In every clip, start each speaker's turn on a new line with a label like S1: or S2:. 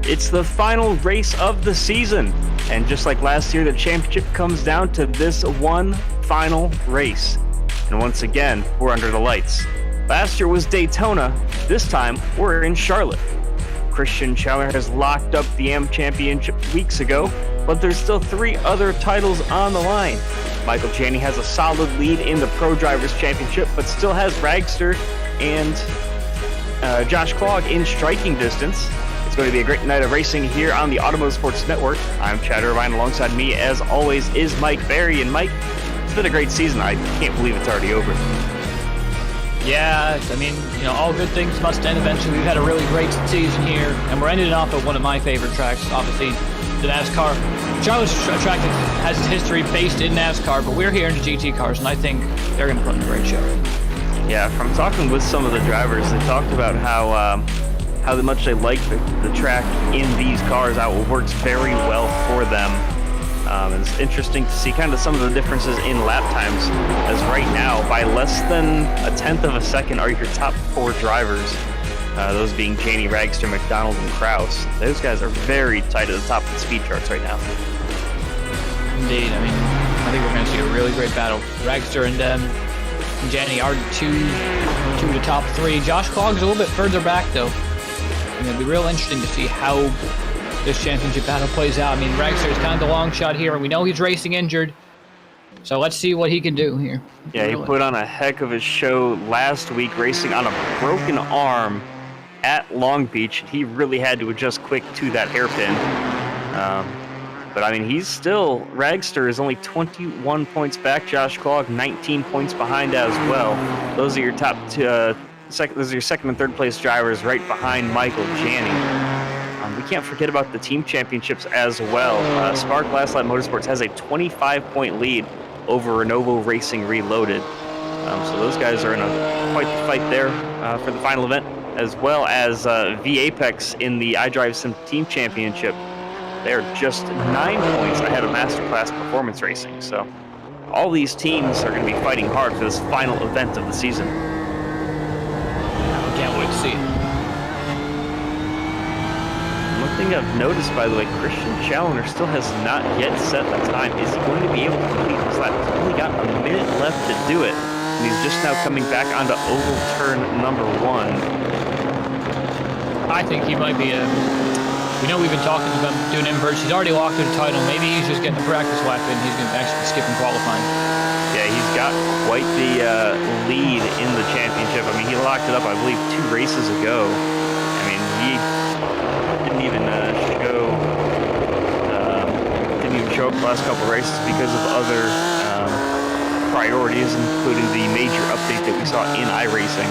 S1: It's the final race of the season, and just like last year, the championship comes down to this one final race. And once again, we're under the lights. Last year was Daytona. This time, we're in Charlotte. Christian Chandler has locked up the AM Championship weeks ago, but there's still 3 other titles on the line. Michael Janney has a solid lead in the Pro Drivers Championship, but still has Ragster and Josh Klog in striking distance. It's going to be a great night of racing here on the Automotive Sports Network. I'm Chad Irvine. Alongside me, as always, is Mike Barry. And Mike, it's been a great season. I can't believe it's already over.
S2: Yeah, I mean, all good things must end eventually. We've had a really great season here, and we're ending it off at one of my favorite tracks, obviously, the NASCAR. Charlotte's track has its history based in NASCAR, but we're here in the GT cars, and I think they're going to put on a great show.
S1: Yeah, from talking with some of the drivers, they talked about how much they like the track in these cars, how it works very well for them. And it's interesting to see kind of some of the differences in lap times, as right now, by less than a tenth of a second are your top 4 drivers, those being Janney, Ragster, McDonald, and Kraus. Those guys are very tight at the top of the speed charts right now.
S2: Indeed, I mean, I think we're going to see a really great battle. Ragster and Janney are two of the top 3. Josh Klog's a little bit further back, though. And it'll be real interesting to see how this championship battle plays out. I mean, Ragster is kind of the long shot here, and we know he's racing injured. So let's see what he can do here.
S1: Yeah, he put on a heck of a show last week, racing on a broken arm at Long Beach. He really had to adjust quick to that hairpin. But, I mean, Ragster is only 21 points back. Josh Klog, 19 points behind as well. Those are your those are your second and third place drivers right behind Michael Janney. We can't forget about the team championships as well. Spark Last Lap Motorsports has a 25-point lead over Renovo Racing Reloaded. So those guys are in quite the fight there for the final event, as well as V Apex in the iDrive Sim Team Championship. They're just 9 points ahead of Masterclass Performance Racing. So all these teams are going to be fighting hard for this final event of the season.
S2: I can't wait to see it.
S1: One thing I've noticed, by the way, Christian Chandler still has not yet set the time. Is he going to be able to complete this lap? He's only got a minute left to do it, and he's just now coming back onto oval turn number 1.
S2: I think he might be we know we've been talking about doing inverts. He's already locked in the title. Maybe he's just getting a practice lap in. He's going to actually be skipping qualifying.
S1: Yeah, he's got quite the lead in the championship. I mean, he locked it up, I believe, 2 races ago. I mean, he didn't even show up the last couple races because of other priorities, including the major update that we saw in iRacing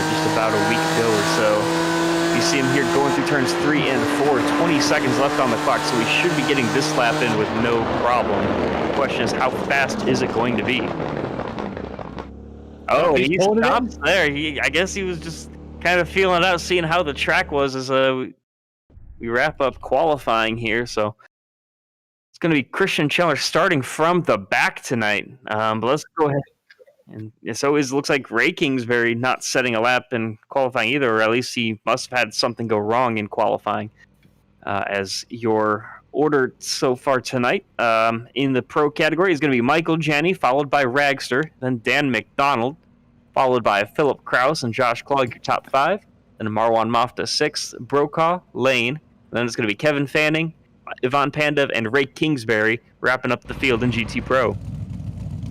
S1: just about a week ago or so. You see him here going through turns 3 and 4, 20 seconds left on the clock, so he should be getting this lap in with no problem. The question is, how fast is it going to be? Oh, he stops there. I guess he was just kind of feeling it out, seeing how the track was as we wrap up qualifying here. So it's going to be Christian Chandler starting from the back tonight. But let's go ahead. And it always looks like Ray Kingsbury not setting a lap in qualifying either, or at least he must have had something go wrong in qualifying. As your order so far tonight in the pro category is going to be Michael Janney, followed by Ragster, then Dan McDonald, followed by Philip Kraus and Josh Klog, your top 5. Then Marwan Mafta, 6th, Brokaw, Lane. Then it's going to be Kevin Fanning, Ivan Pandev, and Ray Kingsbury wrapping up the field in GT Pro.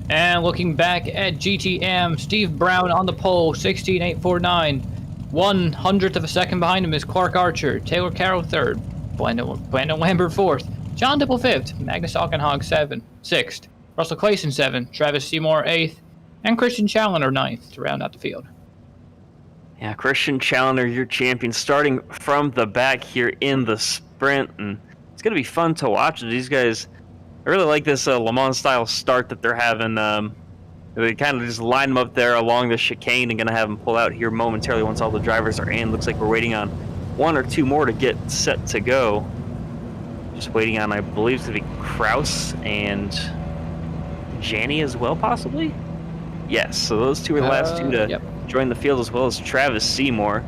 S2: And looking back at GTM, Steve Brown on the pole, 16.849. 1/100th of a second behind him is Clark Archer, Taylor Carroll 3rd, Brandon Lambert 4th, John Dipple 5th, Magnus Alkenhog 6th, Russell Clayson 7th, Travis Seymour 8th, and Christian Chandler 9th to round out the field.
S1: Yeah, Christian Chandler, your champion, starting from the back here in the sprint, and it's going to be fun to watch. These guys, I really like this Le Mans style start that they're having. They kind of just line them up there along the chicane and going to have them pull out here momentarily once all the drivers are in. Looks like we're waiting on 1 or 2 more to get set to go. Just waiting on, I believe, it's going to be Kraus and Janney as well, possibly? Yes, so those 2 are the last 2 to join the field, as well as Travis Seymour.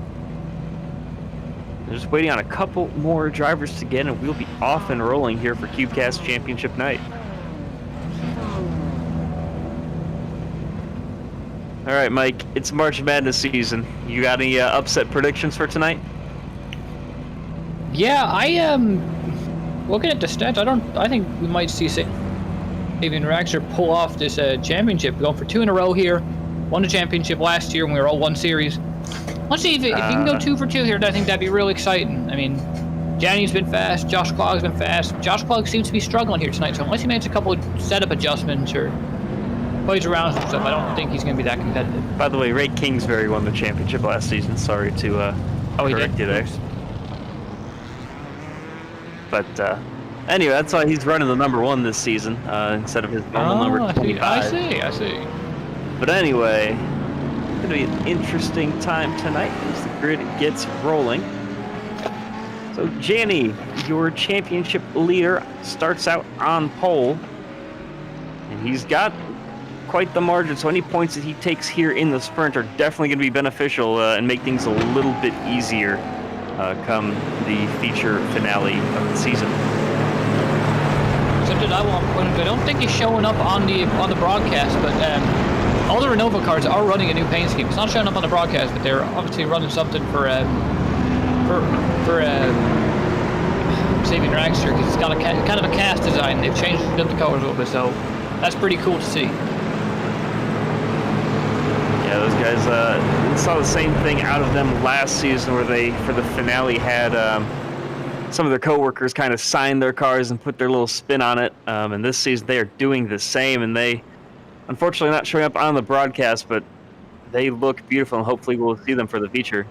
S1: They're just waiting on a couple more drivers to get in, and we'll be off and rolling here for CubeCast Championship night. All right, Mike, it's March Madness season. You got any upset predictions for tonight?
S2: Yeah, I am looking at the stats. I think we might see Sabian Raxer pull off this championship, going for 2 in a row here. Won the championship last year when we were all one series. Let's see if you can go 2 for 2 here. I think that'd be real exciting. I mean, Janny's been fast. Josh Clogg's been fast. Josh Clogg seems to be struggling here tonight. So unless he makes a couple of setup adjustments or plays around and stuff, I don't think he's going to be that competitive.
S1: By the way, Ray Kingsbury won the championship last season. Sorry to correct you there. But anyway, that's why he's running the number 1 this season instead of his normal number 25.
S2: I see.
S1: But anyway, it's going to be an interesting time tonight as the grid gets rolling. So Janny, your championship leader, starts out on pole, and he's got quite the margin, so any points that he takes here in the sprint are definitely going to be beneficial and make things a little bit easier come the feature finale of the season.
S2: Something I want to point out, I don't think he's showing up on the broadcast, but all the Renova cars are running a new paint scheme. It's not showing up on the broadcast, but they're obviously running something for Sabian Raxter, because it's got a kind of a cast design. They've changed up the colors a little bit, so that's pretty cool to see.
S1: Yeah, those guys, we saw the same thing out of them last season where they, for the finale, had some of their co-workers kind of sign their cars and put their little spin on it. And this season they are doing the same, and they, unfortunately, not showing up on the broadcast, but they look beautiful, and hopefully we'll see them for the feature.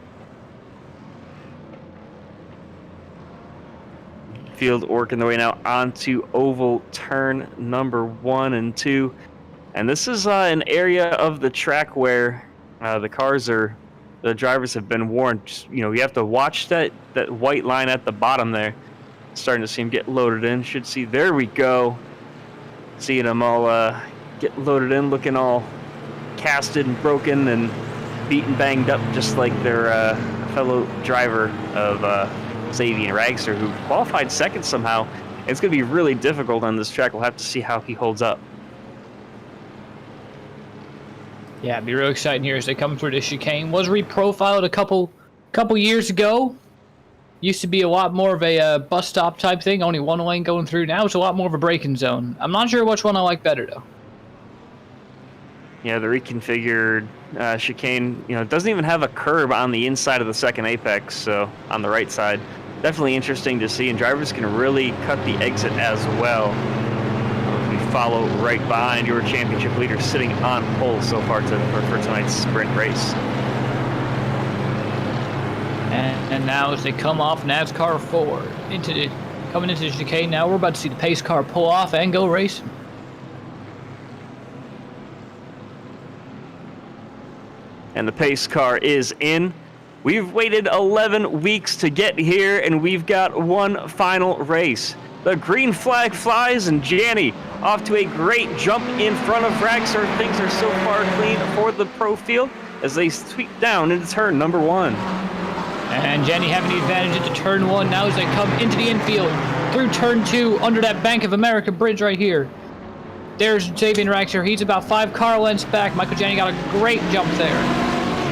S1: Field working their way now onto oval turn number 1 and 2. And this is an area of the track where the drivers have been warned. Just, you have to watch that white line at the bottom there. Starting to see them get loaded in. Should see, there we go. Seeing them all get loaded in, looking all casted and broken and beaten, banged up, just like their fellow driver of Sabian Raxter, who qualified second somehow. It's going to be really difficult on this track. We'll have to see how he holds up.
S2: Yeah, it'd be real exciting here as they come through this chicane. Was reprofiled a couple years ago. Used to be a lot more of a bus stop type thing, only one lane going through. Now it's a lot more of a braking zone. I'm not sure which one I like better though.
S1: Yeah, the reconfigured chicane, it doesn't even have a curb on the inside of the second apex, so on the right side. Definitely interesting to see, and drivers can really cut the exit as well. We follow right behind your championship leader sitting on pole so far for tonight's sprint race.
S2: And now as they come off NASCAR 4 coming into the chicane, now we're about to see the pace car pull off and go racing.
S1: And the pace car is in. We've waited 11 weeks to get here, and we've got one final race. The green flag flies, and Janny off to a great jump in front of Raxter. Things are so far clean for the pro field as they sweep down into turn number 1.
S2: And Janny having the advantage into turn 1 now as they come into the infield through turn 2 under that Bank of America bridge right here. There's Sabian Raxter. He's about 5 car lengths back. Michael Janny got a great jump there.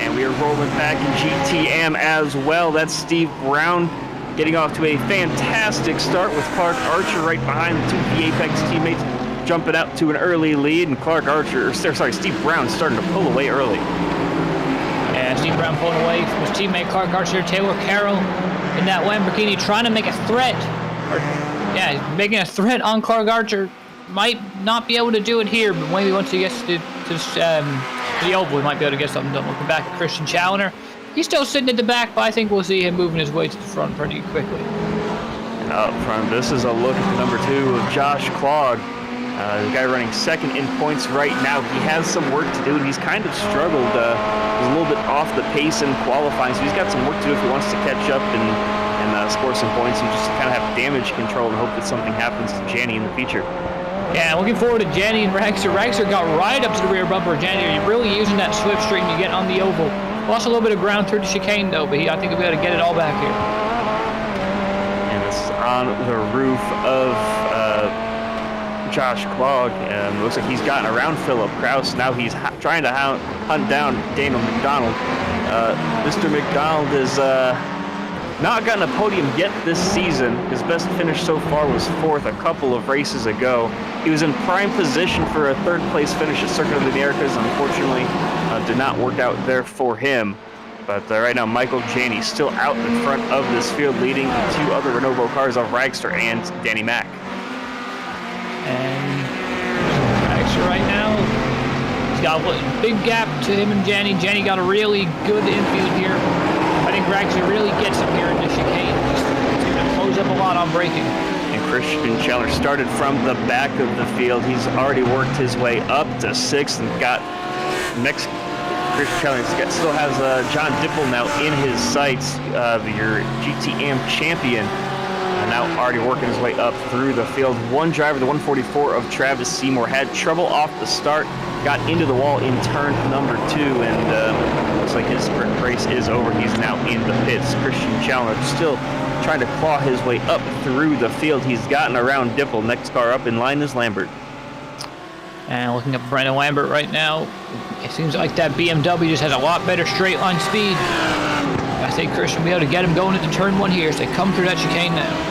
S1: And we are rolling back in GTM as well. That's Steve Brown getting off to a fantastic start with Clark Archer right behind the 2 of the Apex teammates, jumping out to an early lead. And Steve Brown starting to pull away early.
S2: And Steve Brown pulling away from his teammate Clark Archer. Taylor Carroll in that Lamborghini trying to make a threat. Making a threat on Clark Archer. Might not be able to do it here, but maybe once he gets to the oval, we might be able to get something done. Looking back at Christian Chandler. He's still sitting at the back, but I think we'll see him moving his way to the front pretty quickly.
S1: And up front, this is a look at the number 2 of Josh Clogg. The guy running second in points right now. He has some work to do, and he's kind of struggled. He's a little bit off the pace in qualifying, so he's got some work to do if he wants to catch up and score some points and just kind of have damage control and hope that something happens to Janny in the feature.
S2: Yeah, looking forward to Janny and Raxter. Raxter got right up to the rear bumper of Janny. You're really using that slipstream you get on the oval Lost a little bit of ground through the chicane, though, but I think he'll be able to get it all back here.
S1: And it's on the roof of Josh Clogg. Looks like he's gotten around Philip Kraus. Now he's trying to hunt down Daniel McDonald. Mr. McDonald is not gotten a podium yet this season. His best finish so far was 4th a couple of races ago. He was in prime position for a 3rd place finish at Circuit of the Americas. Unfortunately, did not work out there for him. But right now, Michael Janney still out in front of this field, leading the 2 other Renovo cars of Ragster and Danny Mac.
S2: And Ragster right now, he's got a big gap to him and Janney. Janney got a really good infield here. I think Ragster really gets him here in the chicane. Just going to close up a lot on braking.
S1: And Christian Chandler started from the back of the field. He's already worked his way up to 6th and got next. Christian Chandler still has John Dipple now in his sights, your GTM champion. Now already working his way up through the field. One driver, the 144 of Travis Seymour, had trouble off the start, got into the wall in turn number 2, and looks like his sprint race is over. He's now in the pits. Christian Chandler still trying to claw his way up through the field. He's gotten around Dipple. Next car up in line is Lambert.
S2: And looking at Brandon Lambert right now, it seems like that BMW just has a lot better straight line speed. I think Christian will be able to get him going into turn 1 here as they come through that chicane now.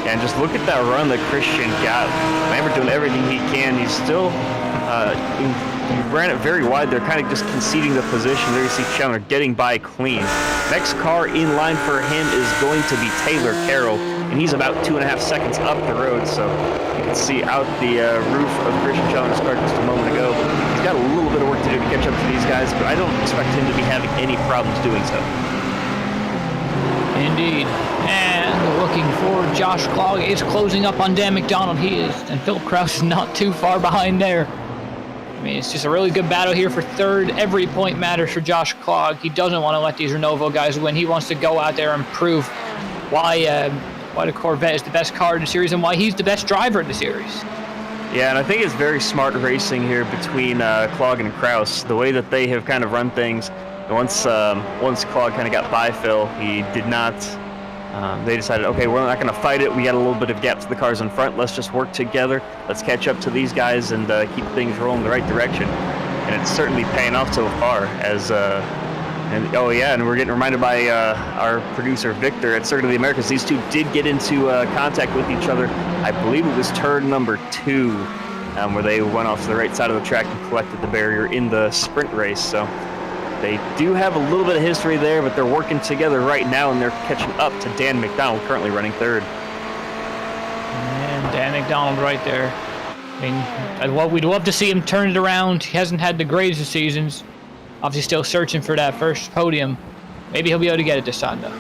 S1: And just look at that run that Christian got. Lambert doing everything he can. He's still, he ran it very wide. They're kind of just conceding the position. There you see Chandler getting by clean. Next car in line for him is going to be Taylor Carroll, and he's about 2.5 seconds up the road. So you can see out the roof of Christian Chandler's car just a moment ago. He's got a little bit of work to do to catch up to these guys, but I don't expect him to be having any problems doing so.
S2: Indeed. And looking forward, Josh Clogg is closing up on Dan McDonald. He is, and Philip Kraus is not too far behind there. I mean, it's just a really good battle here for 3rd. Every point matters for Josh Clogg. He doesn't want to let these Renovo guys win. He wants to go out there and prove why the Corvette is the best car in the series and why he's the best driver in the series.
S1: Yeah, and I think it's very smart racing here between Clogg and Kraus. The way that they have kind of run things. Once Clogg kind of got by Phil, he did not. They decided, okay, we're not going to fight it. We got a little bit of gap to the cars in front. Let's just work together. Let's catch up to these guys and keep things rolling the right direction. And it's certainly paying off so far. And we're getting reminded by our producer Victor at Circuit of the Americas. These 2 did get into contact with each other. I believe it was turn number 2, where they went off to the right side of the track and collected the barrier in the sprint race. So they do have a little bit of history there, but they're working together right now, and they're catching up to Dan McDonald, currently running 3rd.
S2: And Dan McDonald right there. I mean, we'd love to see him turn it around. He hasn't had the greatest of seasons. Obviously still searching for that first podium. Maybe he'll be able to get it this time, though.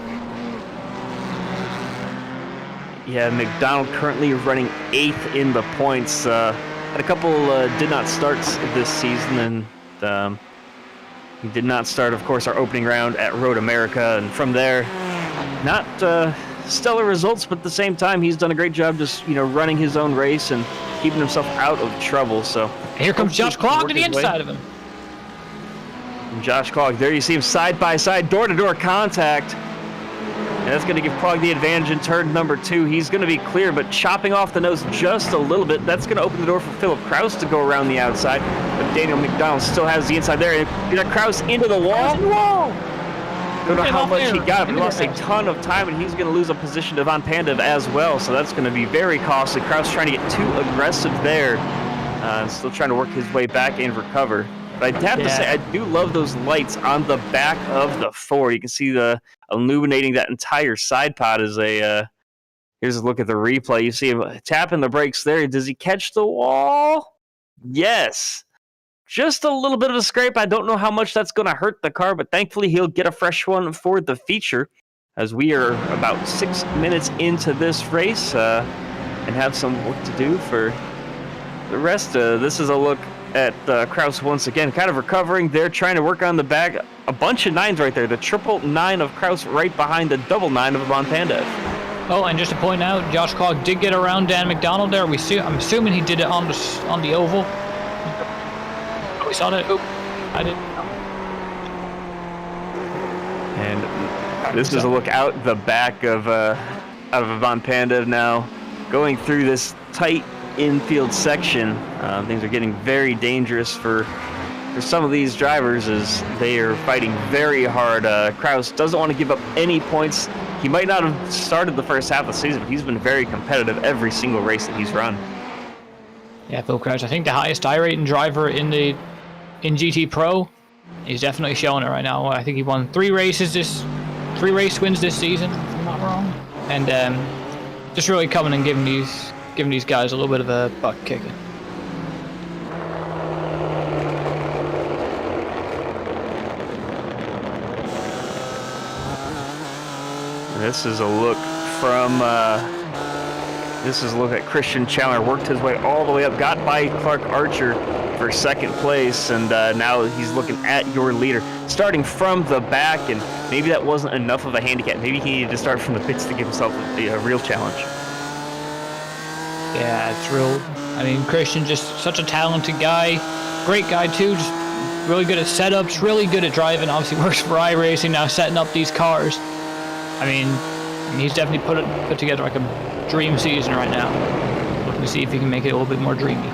S1: Yeah, McDonald currently running 8th in the points. Had a couple did not starts this season, and he did not start, of course, our opening round at Road America, and from there, not stellar results, but at the same time, he's done a great job just, running his own race and keeping himself out of trouble. So
S2: here comes Josh Clogg to the inside of him.
S1: And Josh Clogg, there you see him side by side, door-to-door contact. And that's going to give Clogg the advantage in turn number 2. He's going to be clear, but chopping off the nose just a little bit. That's going to open the door for Philip Kraus to go around the outside. But Daniel McDonald still has the inside there. And Kraus into the wall. Don't know how much he got, but he lost a ton of time, and he's going to lose a position to Von Pandev as well. So that's going to be very costly. Kraus trying to get too aggressive there. Still trying to work his way back and recover. But I'd have to say, I do love those lights on the back of the Ford. You can see the illuminating that entire side pod as here's a look at the replay. You see him tapping the brakes there. Does he catch the wall? Yes. Just a little bit of a scrape. I don't know how much that's going to hurt the car, but thankfully he'll get a fresh one for the feature as we are about 6 minutes into this race and have some work to do for the rest. This is a look at Kraus once again, kind of recovering. They're trying to work on the back. A bunch of 9s right there. The 999 of Kraus right behind the 999 of Von Pandev.
S2: Oh, and just to point out, Josh Clogg did get around Dan McDonald there. I'm assuming he did it on the oval. Oh, we saw that. Oh, I didn't.
S1: And this is a look out the back of Avant Panda now, going through this tight infield section. Things are getting very dangerous for some of these drivers as they are fighting very hard. Kraus doesn't want to give up any points. He might not have started the first half of the season, but he's been very competitive every single race that he's run.
S2: Yeah, Phil Kraus, I think the highest I-rating driver in GT Pro. He's definitely showing it right now. I think he won 3 race wins this season, if I'm not wrong. And just really coming and giving these guys a little bit of a butt kicking.
S1: This is a look from at Christian Chandler. Worked his way all the way up, got by Clark Archer for second place, and now he's looking at your leader, starting from the back, and maybe that wasn't enough of a handicap. Maybe he needed to start from the pits to give himself a real challenge.
S2: Yeah, it's real. I mean, Christian, just such a talented guy, great guy too, just really good at setups, really good at driving. Obviously works for iRacing now, setting up these cars. I mean, he's definitely put together like a dream season right now. Looking to see if he can make it a little bit more dreamy.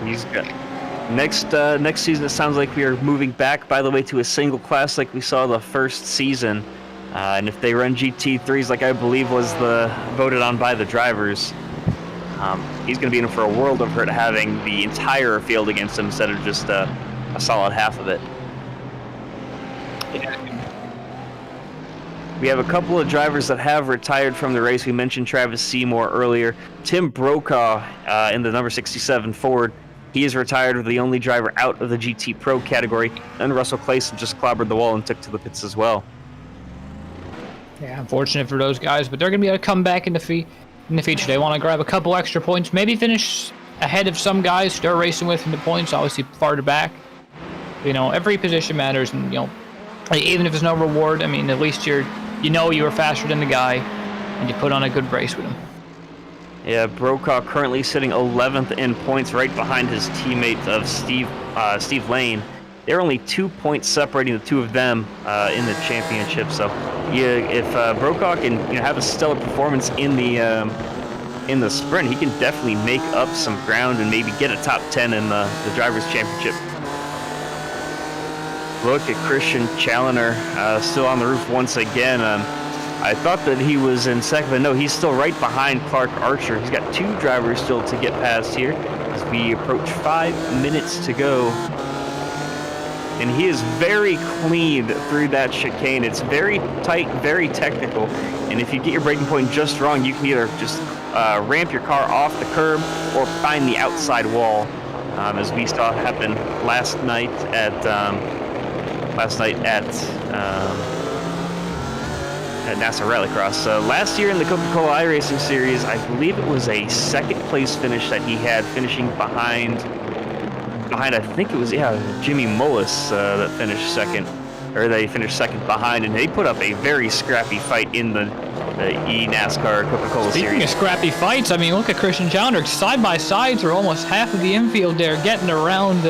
S1: He's got next season. It sounds like we are moving back, by the way, to a single class like we saw the first season. And if they run GT3s, like I believe was voted on by the drivers, he's going to be in for a world of hurt having the entire field against him instead of just a solid half of it.
S2: Yeah.
S1: We have a couple of drivers that have retired from the race. We mentioned Travis Seymour earlier. Tim Brokaw in the number 67 Ford. He is retired, the only driver out of the GT Pro category. And Russell Clayson just clobbered the wall and took to the pits as well.
S2: Yeah, unfortunate for those guys, but they're going to be able to come back in the future. They want to grab a couple extra points, maybe finish ahead of some guys they're racing with in the points, obviously farther back. You know, every position matters, and, you know, even if there's no reward, I mean, at least you were faster than the guy, and you put on a good race with him.
S1: Yeah, Brokaw currently sitting 11th in points, right behind his teammate of Steve Lane. They're only 2 points separating the two of them in the championship. So, yeah, if Brokaw can have a stellar performance in the sprint, he can definitely make up some ground and maybe get a top 10 in the Drivers' Championship. Look at Christian Chandler still on the roof once again. I thought that he was in second, but no, he's still right behind Clark Archer. He's got 2 drivers still to get past here as we approach 5 minutes to go. And he is very clean through that chicane. It's very tight, very technical. And if you get your braking point just wrong, you can either just ramp your car off the curb or find the outside wall, as we saw happen last night at NASA Rallycross. Last year in the Coca-Cola iRacing Series, I believe it was a second place finish that he had, finishing behind I think it was Jimmy Mullis that finished second, or they finished second behind, and they put up a very scrappy fight in the eNASCAR Coca-Cola Series.
S2: Speaking of scrappy fights, I mean, look at Christian Chandler side by side through almost half of the infield there, getting around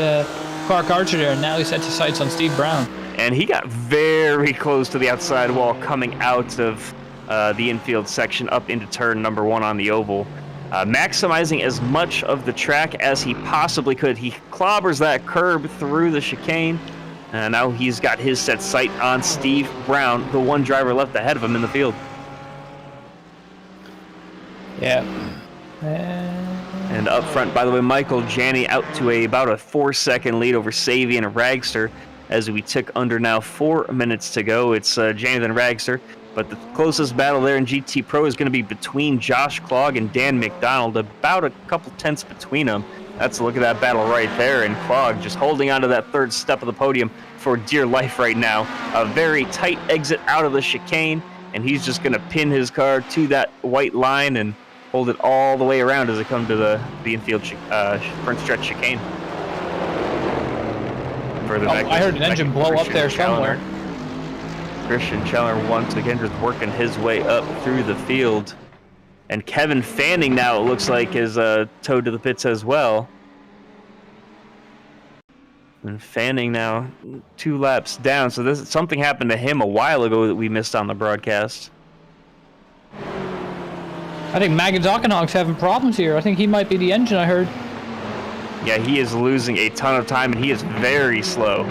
S2: Clark Archer there, and now he sets his sights on Steve Brown.
S1: And he got very close to the outside wall coming out of the infield section up into turn number 1 on the oval. Maximizing as much of the track as he possibly could. He clobbers that curb through the chicane. And now he's got his set sight on Steve Brown, the one driver left ahead of him in the field.
S2: Yeah.
S1: And up front, by the way, Michael Janney out to about a 4-second lead over Savian and Ragster as we tick under now 4 minutes to go. It's Janney then Ragster. But the closest battle there in GT Pro is going to be between Josh Klog and Dan McDonald, about a couple tenths between them. That's a look at that battle right there, and Klog just holding onto that third step of the podium for dear life right now. A very tight exit out of the chicane, and he's just going to pin his car to that white line and hold it all the way around as it comes to the infield front stretch chicane. Further back,
S2: I heard an engine blow up there somewhere.
S1: Christian Chandler once again just working his way up through the field. And Kevin Fanning now, it looks like, is towed to the pits as well. And Fanning now 2 laps down. So something happened to him a while ago that we missed on the broadcast.
S2: I think Magadzakanog's having problems here. I think he might be the engine, I heard.
S1: Yeah, he is losing a ton of time, and he is very slow.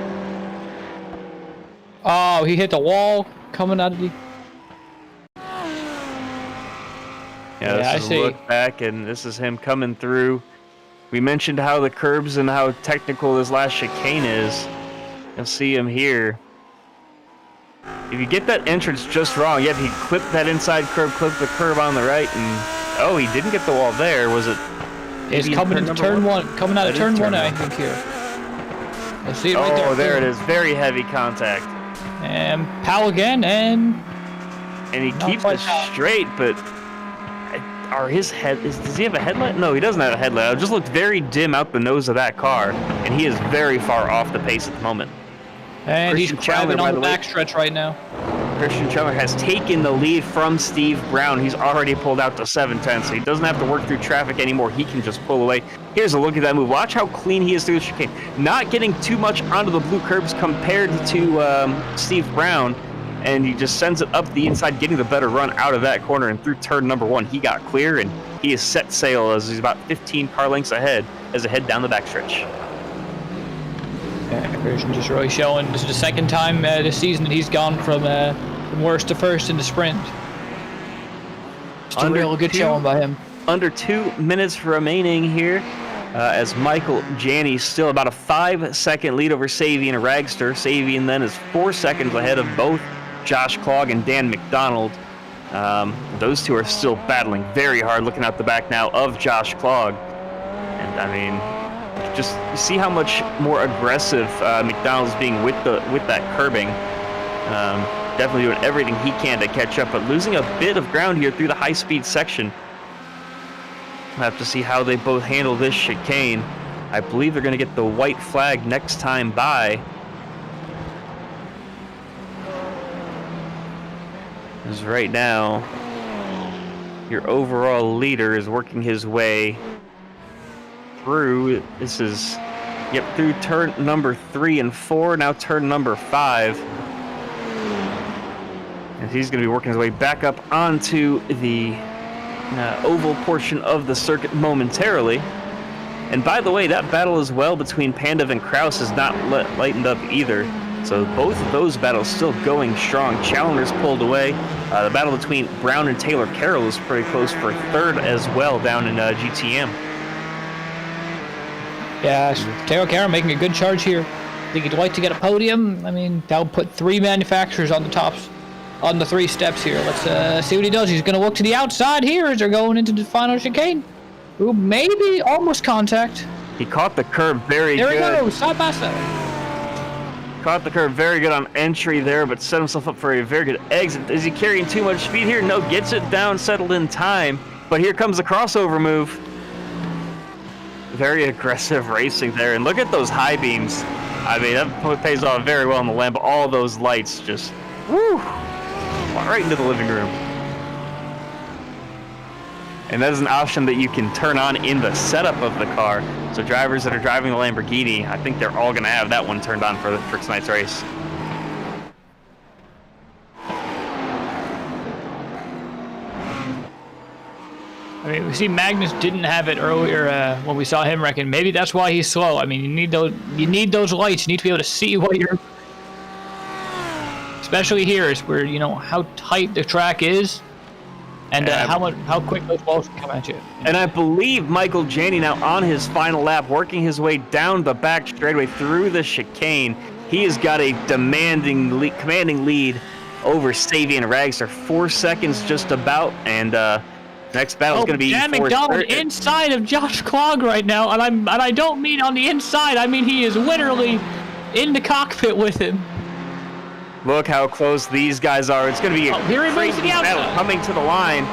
S2: Oh, he hit the wall coming out of the...
S1: Yeah, this
S2: I
S1: is
S2: see.
S1: a look back, and this is him coming through. We mentioned how the curbs and how technical this last chicane is. You'll see him here. If you get that entrance just wrong, yep, he clipped that inside curb, clipped the curb on the right, and oh, he didn't get the wall there. Was it?
S2: It's coming into turn one, coming out of turn one, I think here. I see it right there.
S1: Oh, there it is. Very heavy contact.
S2: And Powell again, and
S1: he keeps it straight, but are his does he have a headlight? No, he doesn't have a headlight. It just looked very dim out the nose of that car, and he is very far off the pace at the moment.
S2: And
S1: Christian
S2: he's crabbing
S1: Chandler,
S2: on the backstretch right now.
S1: Christian Chandler has taken the lead from Steve Brown. He's already pulled out to 710, so he doesn't have to work through traffic anymore. He can just pull away. Here's a look at that move. Watch how clean he is through the chicane. Not getting too much onto the blue curbs compared to Steve Brown, and he just sends it up the inside, getting the better run out of that corner. And through turn number 1, he got clear, and he is set sail as he's about 15 car lengths ahead as they head down the backstretch.
S2: Yeah, Christian just really showing. This is the second time this season that he's gone from worst to first in the sprint. Just a real good showing by him.
S1: Under 2 minutes remaining here, as Michael Janney still about a 5-second lead over Savian and Ragster. Savian then is 4 seconds ahead of both Josh Clogg and Dan McDonald. Those two are still battling very hard, looking out the back now of Josh Clogg. And I mean, just see how much more aggressive McDonald's being with that curbing. Definitely doing everything he can to catch up, but losing a bit of ground here through the high-speed section. We'll have to see how they both handle this chicane. I believe they're going to get the white flag next time by. Because right now, your overall leader is working his way through. This is, through turn number 3 and 4, now turn number 5. And he's going to be working his way back up onto the oval portion of the circuit momentarily. And by the way, that battle as well between Pandev and Kraus has not lightened up either. So both of those battles still going strong. Challenger's pulled away. The battle between Brown and Taylor Carroll is pretty close for 3rd as well down in GTM. Yeah,
S2: Taylor Carroll making a good charge here. I think he'd like to get a podium. I mean, that'll put 3 manufacturers on the tops. On the 3 steps here. Let's see what he does. He's going to look to the outside here as they're going into the final chicane. Ooh, maybe almost contact.
S1: He caught the curb very good.
S2: There he goes, side by side.
S1: Caught the curb very good on entry there, but set himself up for a very good exit. Is he carrying too much speed here? No, gets it down, settled in time. But here comes the crossover move. Very aggressive racing there. And look at those high beams. I mean, that pays off very well in the Lamb. All those lights just, woo! Right into the living room. And that is an option that you can turn on in the setup of the car. So drivers that are driving the Lamborghini, I think they're all going to have that one turned on for tonight's race.
S2: I mean, we see Magnus didn't have it earlier when we saw him wrecking. Maybe that's why he's slow. I mean, you need those lights. You need to be able to see what you're... Especially here is where, you know, how tight the track is and how quick those balls can come at you.
S1: And I believe Michael Janney now on his final lap, working his way down the back straightaway through the chicane. He has got a commanding lead over Savian Ragster. 4 seconds just about, and next battle is going to be
S2: Dan McDonald inside of Josh Clogg right now, and I don't mean on the inside. I mean he is literally in the cockpit with him.
S1: Look how close these guys are. It's going to be a crazy battle coming to the line.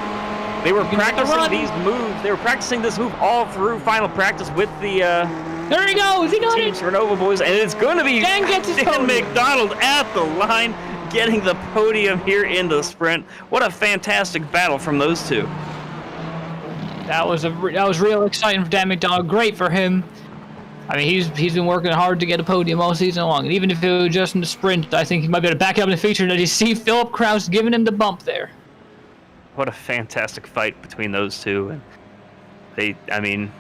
S1: They were practicing these moves. They were practicing this move all through final practice with the
S2: there he goes. He got
S1: Team Renova boys, and it's going to be Dan McDonald at the line, getting the podium here in the sprint. What a fantastic battle from those two.
S2: That was real exciting for Dan McDonald. Great for him. I mean, he's been working hard to get a podium all season long, and even if it was just in the sprint, I think he might be able to back up in the feature. Did you see Philip Kraus giving him the bump there?
S1: What a fantastic fight between those two. And I mean,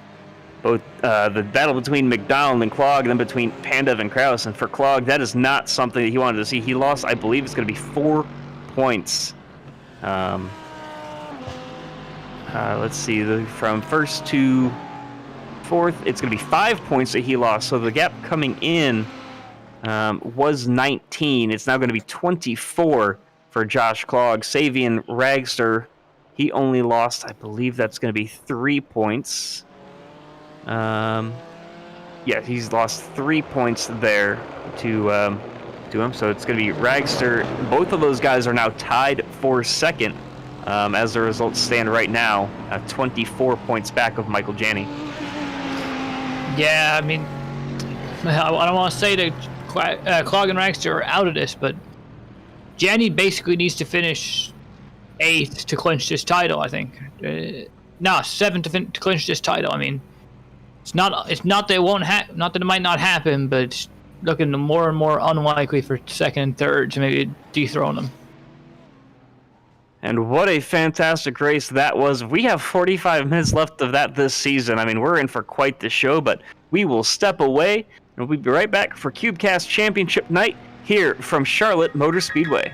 S1: both the battle between McDonald and Clog, and then between Pandev and Kraus. And for Clog, that is not something that he wanted to see. He lost, I believe it's going to be 4 points. Let's see, from first to fourth, it's going to be 5 points that he lost. So the gap coming in was 19. It's now going to be 24 for Josh Clog. Savian Ragster, he only lost, I believe that's going to be 3 points. Yeah, he's lost 3 points there to him. So it's going to be Ragster. Both of those guys are now tied for second. As the results stand right now, 24 points back of Michael Janney.
S2: Yeah, I mean, I don't want to say that Clog and Ragster are out of this, but Janney basically needs to finish 8th to clinch this title, I think. No, 7th to clinch this title. I mean, it's not that it won't not that it might not happen, but it's looking more and more unlikely for 2nd and 3rd to maybe dethrone them.
S1: And what a fantastic race that was. We have 45 minutes left of that this season. I mean, we're in for quite the show, but we will step away, and we'll be right back for CubeCast Championship Night here from Charlotte Motor Speedway.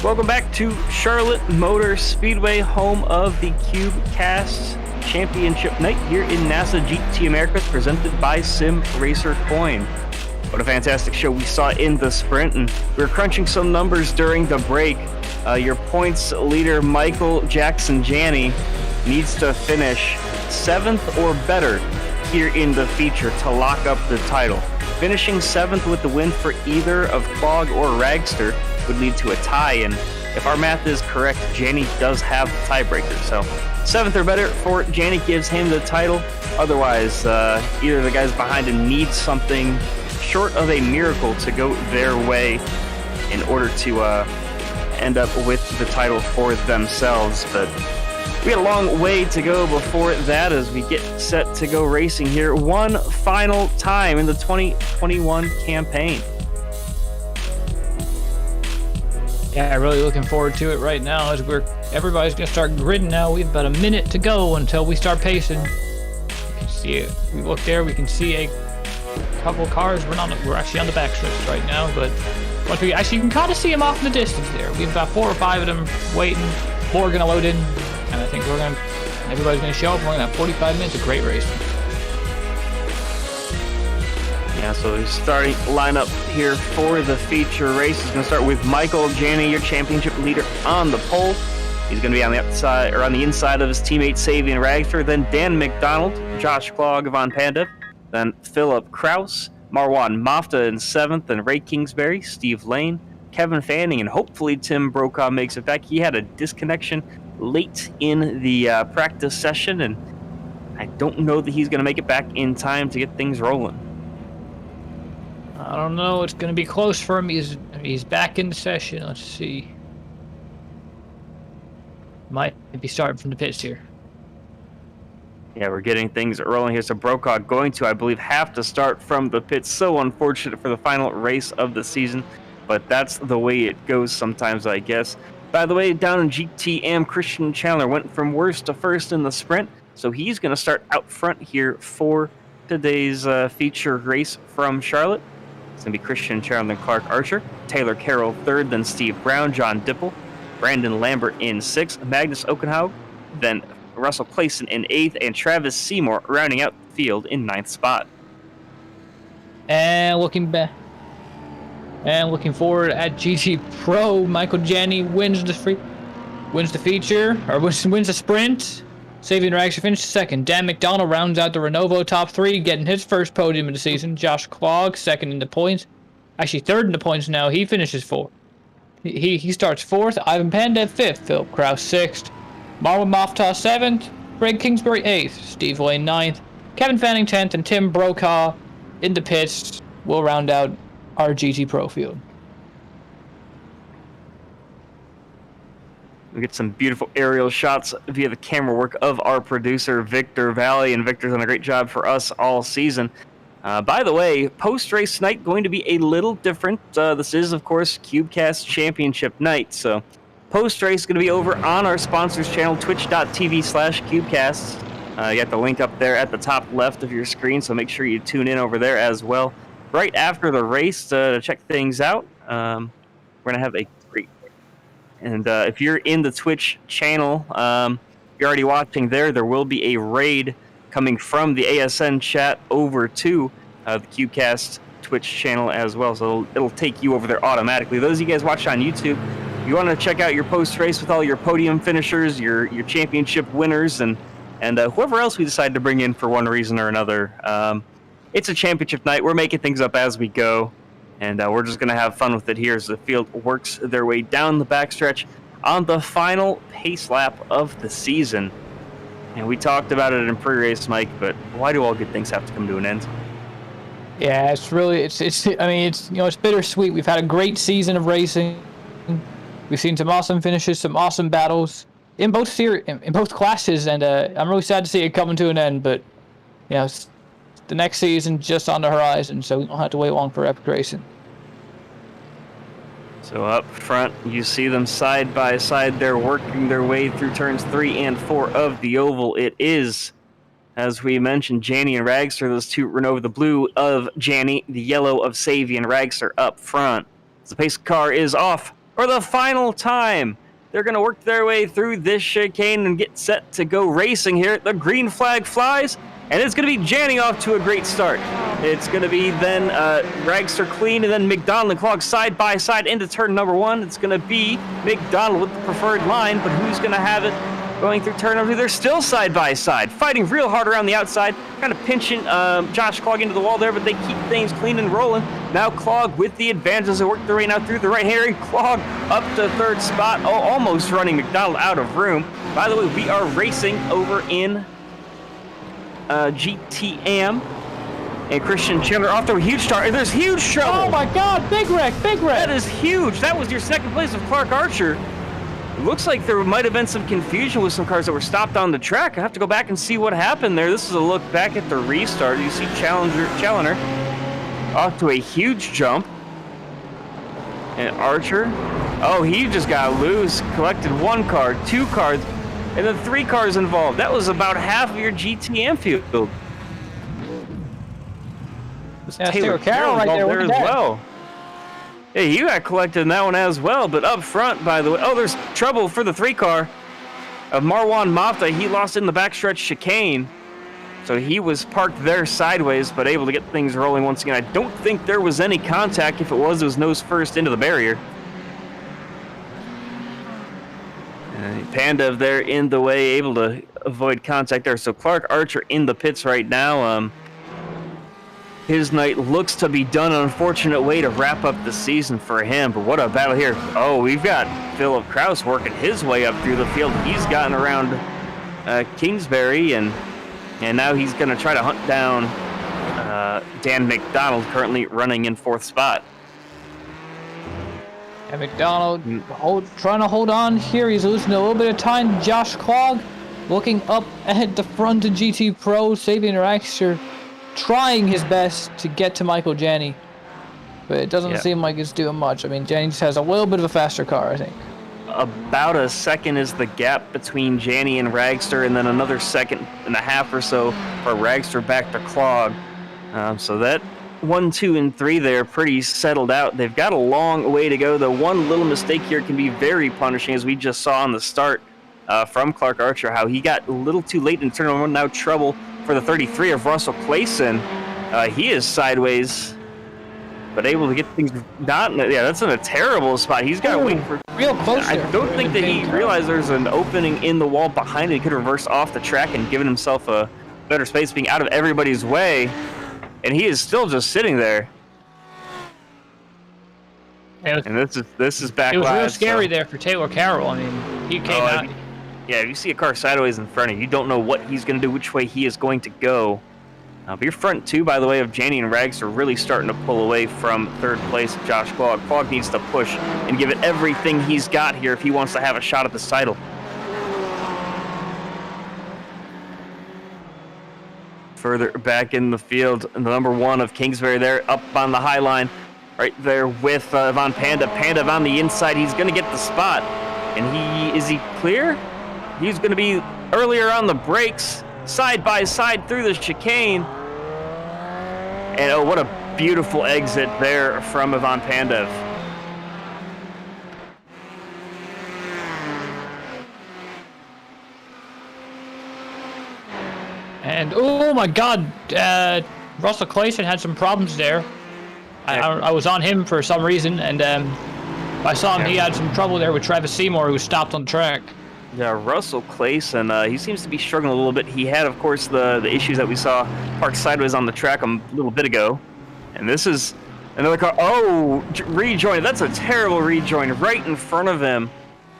S1: Welcome back to Charlotte Motor Speedway, home of the CubeCasts Championship Night here in NASA GT Americas, presented by Simracer Coin. What a fantastic show we saw in the sprint, and we were crunching some numbers during the break. Your points leader, Michael Jackson Janney, needs to finish 7th or better here in the feature to lock up the title. Finishing 7th with the win for either of Clog or Ragster would lead to a tie, and if our math is correct, Janney does have the tiebreaker. So 7th or better for Janney gives him the title. Otherwise, either of the guys behind him needs something short of a miracle to go their way in order to end up with the title for themselves. But we had a long way to go before that as we get set to go racing here one final time in the 2021 campaign.
S2: Yeah, really looking forward to it right now as everybody's gonna start gridding now. We have about a minute to go until we start pacing. You can see it. We look there, we can see a couple of cars. We're actually on the back stretch right now, but once you can kind of see them off in the distance there. We have about 4 or 5 of them waiting. More are gonna load in, and I think everybody's gonna show up. We're gonna have 45 minutes of great racing.
S1: Yeah, so the starting lineup here for the feature race is going to start with Michael Janney, your championship leader, on the pole. He's going to be on the outside or on the inside of his teammate Savian Ragster. Then Dan McDonald, Josh Clog von Panda, then Philip Kraus, Marwan Mafta in 7th, and Ray Kingsbury, Steve Lane, Kevin Fanning, and hopefully Tim Brokaw makes it back. He had a disconnection late in the practice session, and I don't know that he's going to make it back in time to get things rolling.
S2: I don't know. It's going to be close for him. He's back in the session. Let's see. Might be starting from the pits here.
S1: Yeah, we're getting things rolling here. So Brokaw going to, I believe, have to start from the pits. So unfortunate for the final race of the season, but that's the way it goes sometimes, I guess. By the way, down in GTM, Christian Chandler went from worst to first in the sprint, so he's going to start out front here for today's feature race from Charlotte. It's going to be Christian Chandler, then Clark Archer, Taylor Carroll 3rd, then Steve Brown, John Dipple, Brandon Lambert in 6th, Magnus Okenhaug, then Russell Clayson in 8th, and Travis Seymour rounding out the field in 9th spot.
S2: And looking forward at GT Pro, Michael Janney wins the feature, or wins the sprint. Savian Ragster finished 2nd. Dan McDonald rounds out the Renovo top 3, getting his first podium of the season. Josh Clog 2nd in the points. Actually 3rd in the points now. He finishes 4th. He starts 4th. Ivan Panda 5th. Philip Kraus 6th. Marwan Mafta 7th. Greg Kingsbury 8th. Steve Lane 9th. Kevin Fanning 10th. And Tim Brokaw in the pits will round out our GT Pro field.
S1: We get some beautiful aerial shots via the camera work of our producer, Victor Vallee, and Victor's done a great job for us all season. By the way, post-race night going to be a little different. This is, of course, CubeCast Championship night, so post-race is going to be over on our sponsors channel, twitch.tv/CubeCasts. You got the link up there at the top left of your screen, so make sure you tune in over there as well. Right after the race to check things out, we're going to have a great. And if you're in the Twitch channel, you're already watching there, there will be a raid coming from the ASN chat over to the CubeCast Twitch channel as well. So it'll take you over there automatically. Those of you guys watching on YouTube, you want to check out your post-race with all your podium finishers, your championship winners, and whoever else we decide to bring in for one reason or another. It's a championship night. We're making things up as we go. And we're just going to have fun with it here as the field works their way down the backstretch on the final pace lap of the season. And we talked about it in pre-race, Mike, but why do all good things have to come to an end?
S2: Yeah, it's bittersweet. We've had a great season of racing. We've seen some awesome finishes, some awesome battles in both classes, and I'm really sad to see it coming to an end, but the next season just on the horizon, so we don't have to wait long for epic racing.
S1: So up front, you see them side by side. They're working their way through turns 3 and 4 of the oval. It is, as we mentioned, Janney and Ragster, those two run over the blue of Janney, the yellow of Savian Ragster up front. The pace car is off. for the final time. They're going to work their way through this chicane and get set to go racing here. The green flag flies, and it's going to be Janny off to a great start. It's going to be then Ragster clean, and then McDonald and Clog side by side into turn number 1. It's going to be McDonald with the preferred line, but who's going to have it going through turn number 2? They're still side by side, fighting real hard around the outside, kind of pinching Josh Clog into the wall there, but they keep things clean and rolling. Now Clog with the advantage as they work their way now through the right hand. Clog up to third spot, almost running McDonald out of room. By the way, we are racing over in GTM. And Christian Chandler off to a huge start, and there's huge trouble.
S2: Oh my God, big wreck.
S1: That is huge. That was your second place of Clark Archer. It looks like there might have been some confusion with some cars that were stopped on the track. I have to go back and see what happened there. This is a look back at the restart. You see Chandler off to a huge jump. And Archer, he just got loose, collected 1 car, 2 cars, and then 3 cars involved. That was about half of your GTM field.
S2: Yeah, Taylor Carroll right there
S1: as well. Yeah, you got collected in that one as well, but up front, by the way, there's trouble for the 3 car of Marwan Mafta. He lost in the backstretch chicane, so he was parked there sideways, but able to get things rolling once again. I don't think there was any contact. If it was nose first into the barrier. Panda there in the way, able to avoid contact there. So Clark Archer in the pits right now. His night looks to be done. An unfortunate way to wrap up the season for him, but what a battle here. We've got Philip Kraus working his way up through the field. He's gotten around Kingsbury, and now he's going to try to hunt down Dan McDonald, currently running in 4th spot.
S2: And McDonald trying to hold on here. He's losing a little bit of time. Josh Clog looking up at the front of GT Pro, saving Raxter, trying his best to get to Michael Janney, but it doesn't seem like it's doing much. I mean, Janney just has a little bit of a faster car, I think.
S1: About a second is the gap between Janney and Ragster, and then another 1.5 seconds or so for Ragster back to Clog. So that 1, 2, and 3 there pretty settled out. They've got a long way to go, though. One little mistake here can be very punishing, as we just saw on the start from Clark Archer, how he got a little too late in turn 1. Now trouble for the 33 of Russell Clayson. He is sideways, but able to get things not. Yeah, that's in a terrible spot. He's got to wait for.
S2: Real close.
S1: I don't think that he realized there's an opening in the wall behind him. He could reverse off the track and given himself a better space, being out of everybody's way, and he is still just sitting there. And this is back.
S2: It was
S1: live,
S2: real scary there for Taylor Carroll. I mean, he came out.
S1: Yeah, if you see a car sideways in front of you, you don't know what he's going to do, which way he is going to go. But your front 2, by the way, of Janney and Rags are really starting to pull away from 3rd place of Josh Clog. Clog needs to push and give it everything he's got here if he wants to have a shot at this title. Further back in the field, the number 1 of Kingsbury there, up on the high line, right there with Von Panda. Panda on the inside, he's going to get the spot. And is he clear? He's going to be earlier on the brakes, side by side through the chicane. And what a beautiful exit there from Ivan Pandev.
S2: And oh my God, Russell Clayson had some problems there. I was on him for some reason, and I saw him. He had some trouble there with Travis Seymour, who was stopped on the track.
S1: Yeah, Russell Clayson, he seems to be struggling a little bit. He had, of course, the issues that we saw parked sideways on the track a little bit ago. And this is another car. Rejoin. That's a terrible rejoin right in front of him.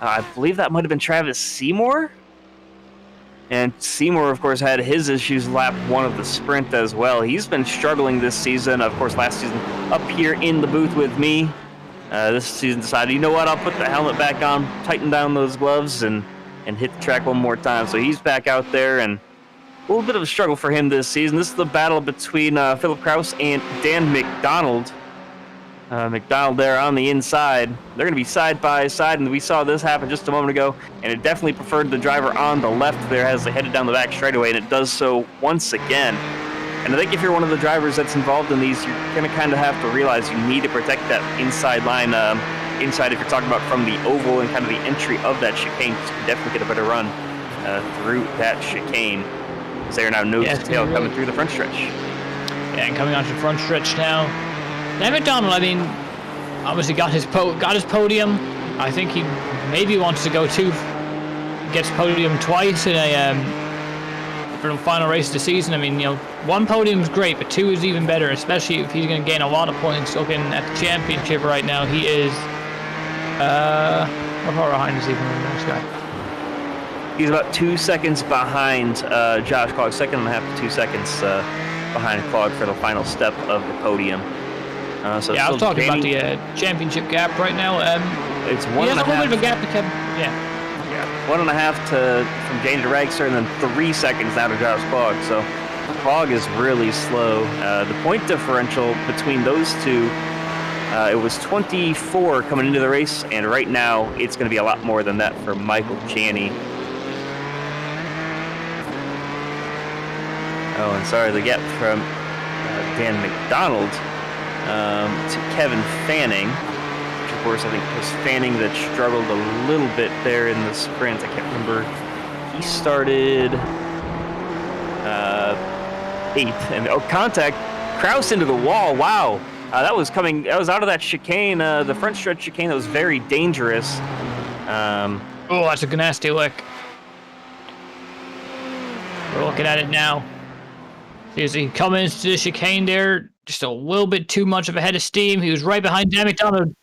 S1: I believe that might have been Travis Seymour. And Seymour, of course, had his issues lap 1 of the sprint as well. He's been struggling this season. Of course, last season up here in the booth with me. This season decided, you know what, I'll put the helmet back on, tighten down those gloves, and hit the track one more time. So he's back out there, and a little bit of a struggle for him this season. This is the battle between Philip Kraus and Dan McDonald. McDonald there on the inside. They're going to be side by side, and we saw this happen just a moment ago, and it definitely preferred the driver on the left there as they headed down the back straightaway, and it does so once again. And I think if you're one of the drivers that's involved in these, you're going to kind of have to realize you need to protect that inside line. inside, if you're talking about from the oval and kind of the entry of that chicane, you can definitely get a better run through that chicane. As they are now nose to tail coming through the front stretch.
S2: Yeah, and coming onto the front stretch now. Now McDonald, I mean, obviously got his podium. I think he maybe wants to go two. Gets podium twice in a for the final race of the season. I mean, you know, one podium is great, but two is even better, especially if he's going to gain a lot of points. Looking at the championship right now, he is how far behind is he from the next guy?
S1: He's about 2 seconds behind Josh Clogg, 1.5 to 2 seconds behind Clogg for the final step of the podium. So
S2: yeah, I was talking about the championship gap right now.
S1: It's 1.5.
S2: He has a little bit of a gap to Kevin. Yeah.
S1: 1.5 from Janie to Ragster, and then 3 seconds now to Josh Clogg. So Clogg is really slow. The point differential between those two, it was 24 coming into the race, and right now it's going to be a lot more than that for Michael Janney. Oh, and sorry, the gap from Dan McDonald to Kevin Fanning, which of course I think was Fanning that struggled a little bit there in the sprint. I can't remember. He started 8th, and contact, Kraus into the wall. Wow, that was out of that chicane, the front stretch chicane that was very dangerous.
S2: Oh, that's a nasty lick. We're looking at it now. As he comes into the chicane there, just a little bit too much of a head of steam. He was right behind Dan McDonald.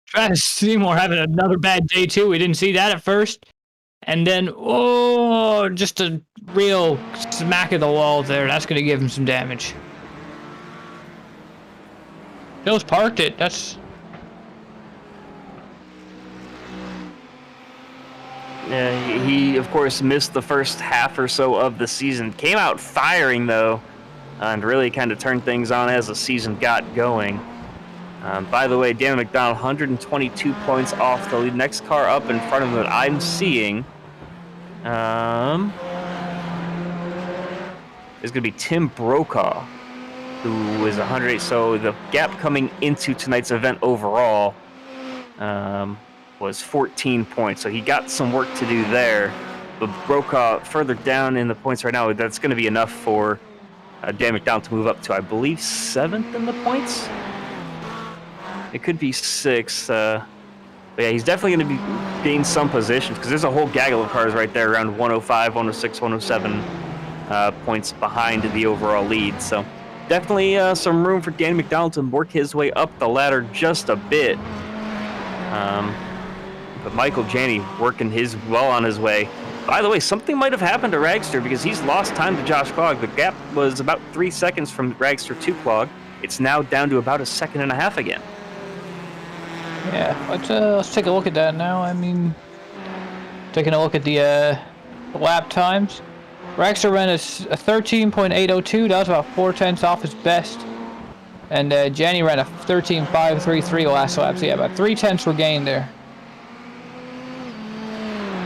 S2: Travis Seymour having another bad day too. We didn't see that at first. And then, just a real smack of the wall there. That's going to give him some damage. Bill's parked it. That's...
S1: Yeah, he of course missed the first half or so of the season. Came out firing though, and really kind of turned things on as the season got going. By the way, Dan McDonald, 122 points off the lead. Next car up in front of him that I'm seeing is going to be Tim Brokaw, who is 108. So the gap coming into tonight's event overall was 14 points. So he got some work to do there. But Brokaw further down in the points right now, that's going to be enough for Dan McDonald to move up to, I believe, 7th in the points. It could be 6th. But yeah, he's definitely going to be gain some positions because there's a whole gaggle of cars right there around 105, 106, 107 points behind the overall lead. So definitely some room for Dan McDonald to work his way up the ladder just a bit. But Michael Janney working well on his way. By the way, something might have happened to Ragster because he's lost time to Josh Clogg. The gap was about 3 seconds from Ragster to Clogg. It's now down to about 1.5 seconds again.
S2: Yeah, let's take a look at that now. I mean, taking a look at the lap times. Ragster ran a 13.802. That was about 4/10 off his best. And Janney ran a 13.533 last lap. So yeah, about 3/10 were gained there.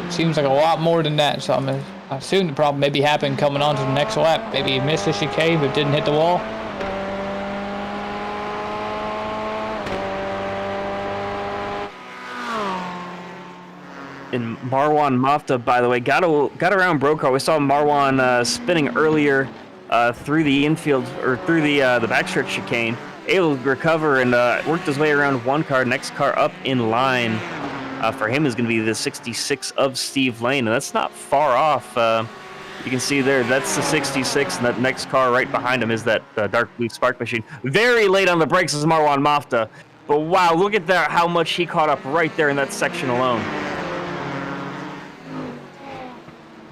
S2: Seems like a lot more than that. So I assume the problem maybe happened coming on to the next lap. Maybe he missed the chicane but didn't hit the wall.
S1: And Marwan Mafta, by the way, got around Brokaw. We saw Marwan spinning earlier through the infield or through the backstretch chicane, able to recover and worked his way around one car. Next car up in line for him is going to be the 66 of Steve Lane, and that's not far off. You can see there, that's the 66, and that next car right behind him is that dark blue Spark machine. Very late on the brakes is Marwan Mafta, but wow, look at that, how much he caught up right there in that section alone.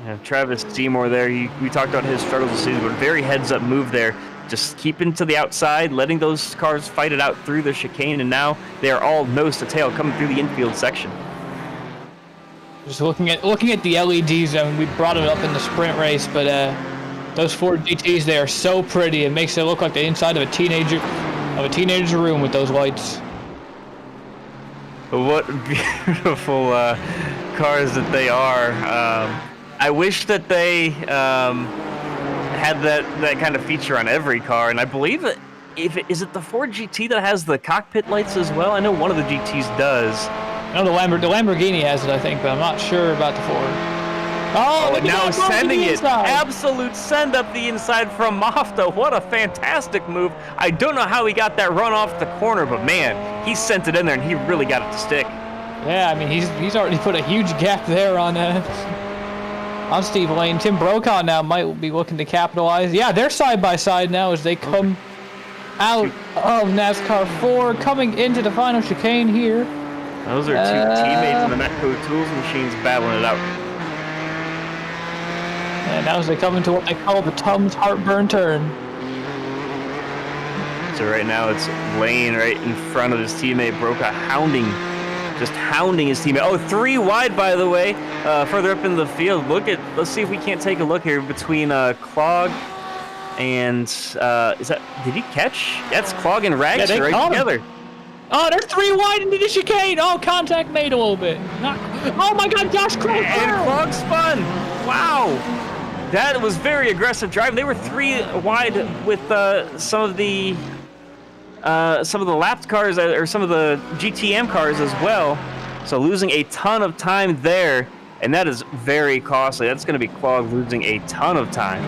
S1: Yeah, Travis Seymour there, we talked about his struggles this season, but very heads-up move there. Just keeping to the outside, letting those cars fight it out through the chicane, and now they are all nose to tail coming through the infield section.
S2: Just looking at the LEDs, I mean, we brought it up in the sprint race, but those Ford GTs, they are so pretty. It makes it look like the inside of a teenager's room with those lights.
S1: What beautiful cars that they are. I wish that they had that kind of feature on every car, and I believe is it the Ford GT that has the cockpit lights as well? I know one of the GTs does.
S2: No, the Lamborghini has it, I think, but I'm not sure about the Ford. Oh, look at
S1: now
S2: that,
S1: sending it.
S2: inside.
S1: Absolute send up the inside from Mofta. What a fantastic move. I don't know how he got that run off the corner, but man, he sent it in there and he really got it to stick.
S2: Yeah, I mean, he's already put a huge gap there on Steve Lane. Tim Brokaw now might be looking to capitalize. Yeah, they're side by side now as they come out of NASCAR 4, coming into the final chicane here.
S1: Those are two teammates in the Metco Tools machines battling it out.
S2: And now as they come into what they call the Tums Heartburn turn.
S1: So right now it's Lane right in front of his teammate Brokaw, just hounding his teammate. Oh, 3 wide, by the way, further up in the field. Let's see if we can't take a look here between Clog and, did he catch? That's Clog and Rags right together.
S2: Oh, they're 3 wide into the chicane. Oh, contact made a little bit. Oh my God, Josh Clog.
S1: And Clog spun. Wow. That was very aggressive driving. They were 3 wide with some of the lapped cars or some of the GTM cars as well. So losing a ton of time there, and that is very costly. That's going to be Clog losing a ton of time.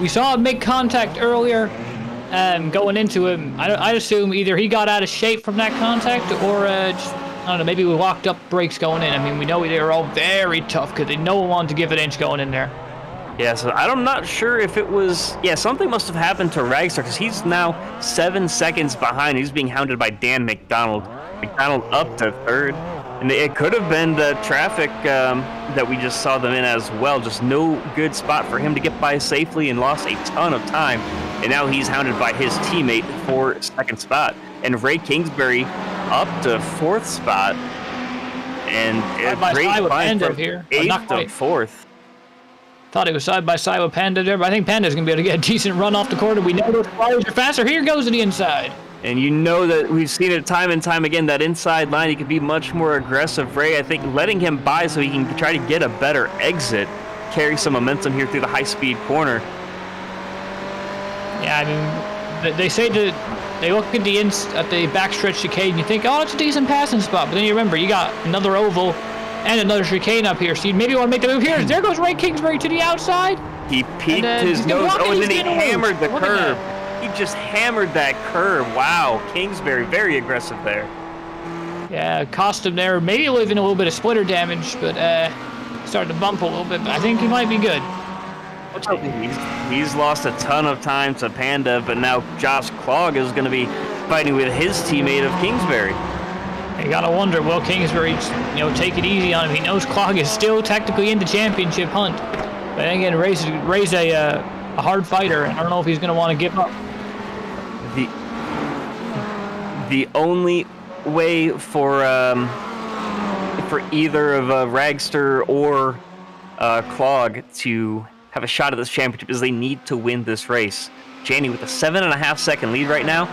S2: We saw him make contact earlier, going into him. I'd assume either he got out of shape from that contact or just, I don't know, maybe we locked up brakes going in. I mean, we know they were all very tough because no one wanted to give an inch going in there.
S1: Yeah, so I'm not sure if it was... Yeah, something must have happened to Ragstar because he's now 7 seconds behind. He's being hounded by Dan McDonald. McDonald up to 3rd. And it could have been the traffic that we just saw them in as well. Just no good spot for him to get by safely and lost a ton of time. And now he's hounded by his teammate for 2nd spot. And Ray Kingsbury up to 4th spot. And a great find from 8th to 4th.
S2: Thought it was side by side with Panda there, but I think Panda's going to be able to get a decent run off the corner. We know those flyers are faster. Here goes to the inside.
S1: And you know that we've seen it time and time again, that inside line, he can be much more aggressive. Ray, I think, letting him by so he can try to get a better exit, carry some momentum here through the high-speed corner.
S2: Yeah, I mean, they say that they look at the backstretch chicane and you think, oh, it's a decent passing spot. But then you remember, you got another oval and another chicane up here, so you maybe want to make the move here. There goes Ray Kingsbury to the outside.
S1: He peeked his nose. Oh, and then he hammered the curve. He just hammered that curve. Wow, Kingsbury, very aggressive there.
S2: Yeah, cost him there. Maybe leaving a little bit of splitter damage, but starting to bump a little bit. But I think he might be good.
S1: He's lost a ton of time to Panda, but now Josh Clog is going to be fighting with his teammate of Kingsbury.
S2: You gotta wonder, will Kingsbury, take it easy on him? He knows Clog is still technically in the championship hunt, but again, Ray's a hard fighter, and I don't know if he's gonna want to give up.
S1: The only way for either of Ragster or Clog to have a shot at this championship is they need to win this race. Janney with a 7.5-second lead right now.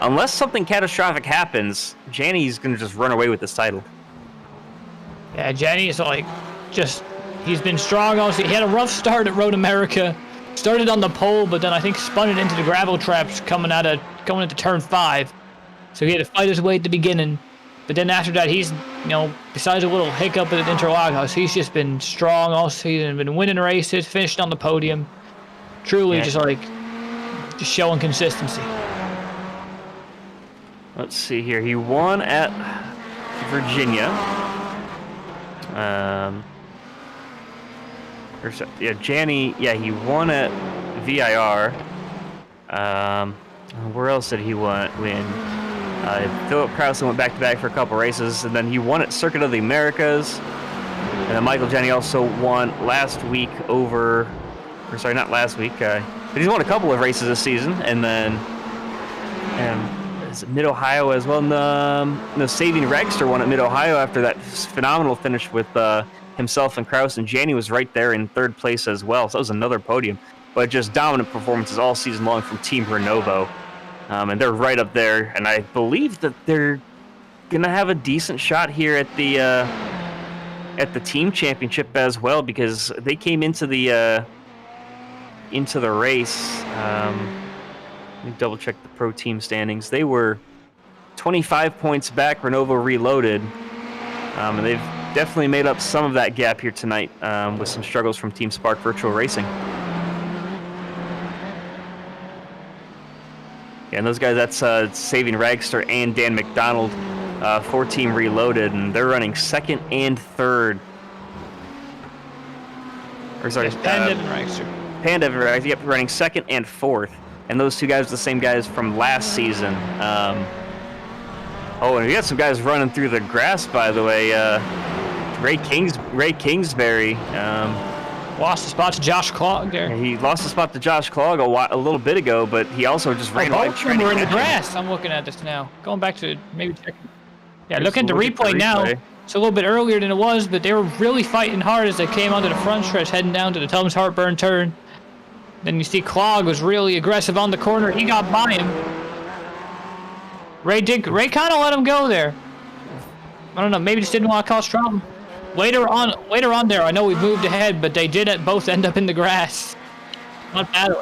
S1: Unless something catastrophic happens, Janney's going to just run away with this title.
S2: Yeah, Janney is he's been strong. Also, he had a rough start at Road America. Started on the pole, but then I think spun it into the gravel traps going into turn 5. So he had to fight his way at the beginning. But then after that, he's, besides a little hiccup at Interlagos, he's just been strong all season, been winning races, finished on the podium. Truly just showing consistency.
S1: Let's see here. He won at Virginia. Janney, he won at VIR. Where else did he win? Philip Krause went back-to-back for a couple races, and then he won at Circuit of the Americas. And then Michael Janney also won last week not last week, but he's won a couple of races this season, and then Mid-Ohio as well. Saving Ragster won at Mid-Ohio after that phenomenal finish with himself and Krause, and Janney was right there in 3rd place as well, so that was another podium. But just dominant performances all season long from Team Renovo. And they're right up there, and I believe that they're going to have a decent shot here at the team championship as well, because they came into the into the race. Let me double check the pro team standings. They were 25 points back, Renovo Reloaded, and they've definitely made up some of that gap here tonight with some struggles from Team Spark Virtual Racing. Yeah, and those guys, that's Saving Ragster and Dan McDonald for Team Reloaded, and they're running second and third. Or sorry,
S2: Panda and Ragster.
S1: Panda and Ragster, yep, running second and fourth. And those two guys are the same guys from last season. Oh, and we got some guys running through the grass, by the way. Ray Kingsbury.
S2: Lost the spot to Josh Clogg there.
S1: He lost the spot to Josh Clogg a little bit ago, but he also just ran away.
S2: Both of them were in the grass. I'm looking at this now. Going back to maybe checking. Yeah, look at the replay now. It's a little bit earlier than it was, but they were really fighting hard as they came onto the front stretch, heading down to the Tums Heartburn turn. Then you see Clogg was really aggressive on the corner. He got by him. Ray kind of let him go there. I don't know, maybe just didn't want to cause trouble. Later on there, I know we moved ahead, but they did both end up in the grass. Not bad.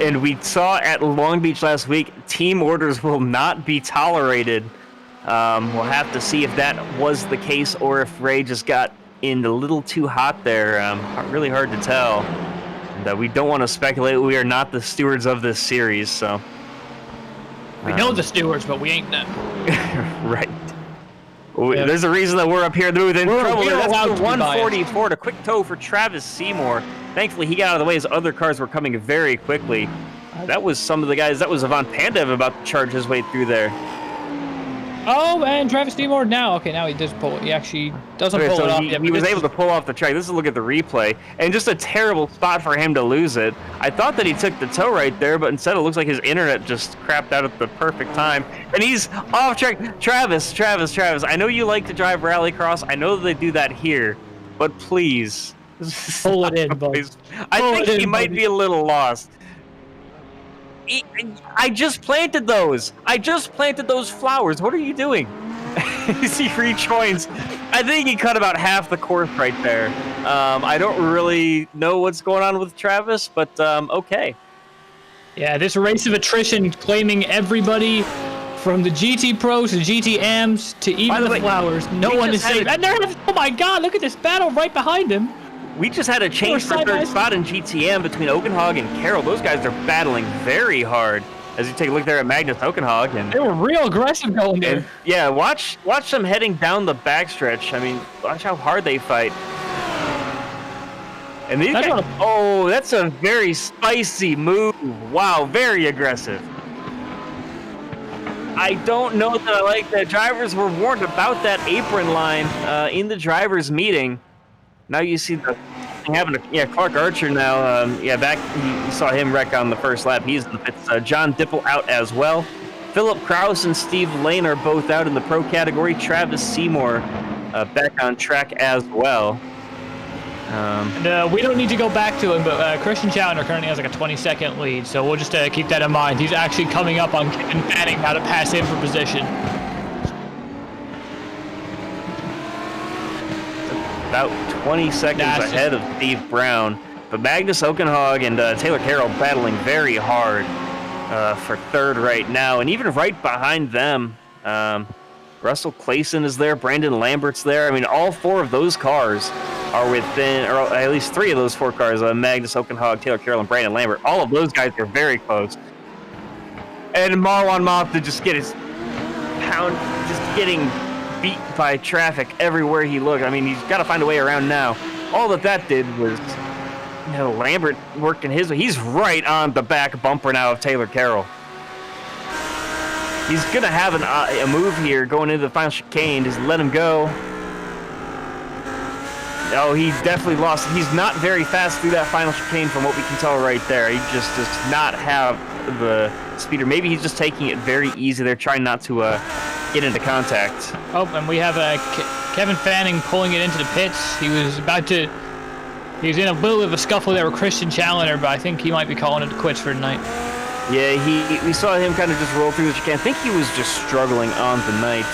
S1: And we saw at Long Beach last week, team orders will not be tolerated. We'll have to see if that was the case or if Ray just got in a little too hot there. Really hard to tell. And we don't want to speculate. We are not the stewards of this series, so.
S2: We know the stewards, but we ain't them.
S1: Right. Yeah. There's a reason that we're up here within trouble. That's the 144 to quick toe for Travis Seymour. Thankfully, he got out of the way. His other cars were coming very quickly. That was some of the guys. That was Ivan Pandev about to charge his way through there.
S2: Oh, and Travis Seymour now. Okay, now he does pull it. He actually doesn't pull it off yet.
S1: He was able to pull off the track. This is a look at the replay. And just a terrible spot for him to lose it. I thought that he took the toe right there, but instead it looks like his internet just crapped out at the perfect time. And he's off track. Travis, I know you like to drive rallycross. I know that they do that here. But please.
S2: Pull it in, boys.
S1: I think he might be a little lost. I just planted those. Flowers. What are you doing? He rejoins. I think he cut about half the course right there. I don't really know what's going on with Travis, but okay.
S2: Yeah, this race of attrition claiming everybody from the GT Pros to GT Ams to even the Flowers. No one is safe. Oh my God, look at this battle right behind him.
S1: We just had a change for third spot in GTM between Okenhog and Carroll. Those guys are battling very hard. As you take a look there at Magnus Okenhog, and
S2: they were real aggressive going there.
S1: And, yeah, watch them heading down the backstretch. I mean, watch how hard they fight. And these guys, oh, that's a very spicy move. Wow, very aggressive. I don't know that I like that. Drivers were warned about that apron line in the drivers' meeting. Now you see the having Clark Archer now. Back you saw him wreck on the first lap. He's in the pits. John Dipple out as well. Philip Krause and Steve Lane are both out in the pro category. Travis Seymour back on track as well.
S2: We don't need to go back to him, but Christian Chandler currently has like a 20-second lead, so we'll just keep that in mind. He's actually coming up on Kevin Fanning how to pass him for position.
S1: About 20 seconds ahead of Steve Brown, but Magnus Okenhog and Taylor Carroll battling very hard for third right now, and even right behind them, Russell Clayson is there, Brandon Lambert's there. I mean, all four of those cars are within, or at least three of those four cars, Magnus Okenhog, Taylor Carroll, and Brandon Lambert. All of those guys are very close. And Marwan Mofta just getting beat by traffic everywhere he looked. I mean, he's got to find a way around now. All that did was, Lambert working his way. He's right on the back bumper now of Taylor Carroll. He's going to have a move here going into the final chicane. Just let him go. Oh, he definitely lost. He's not very fast through that final chicane from what we can tell right there. He just does not have the speeder. Maybe he's just taking it very easy. They're trying not to get into contact.
S2: Oh, and we have Kevin Fanning pulling it into the pits. He was in a little bit of a scuffle there with Christian Chandler, but I think he might be calling it quits for tonight.
S1: Yeah, we saw him kind of just roll through the chicane. I think he was just struggling on the night.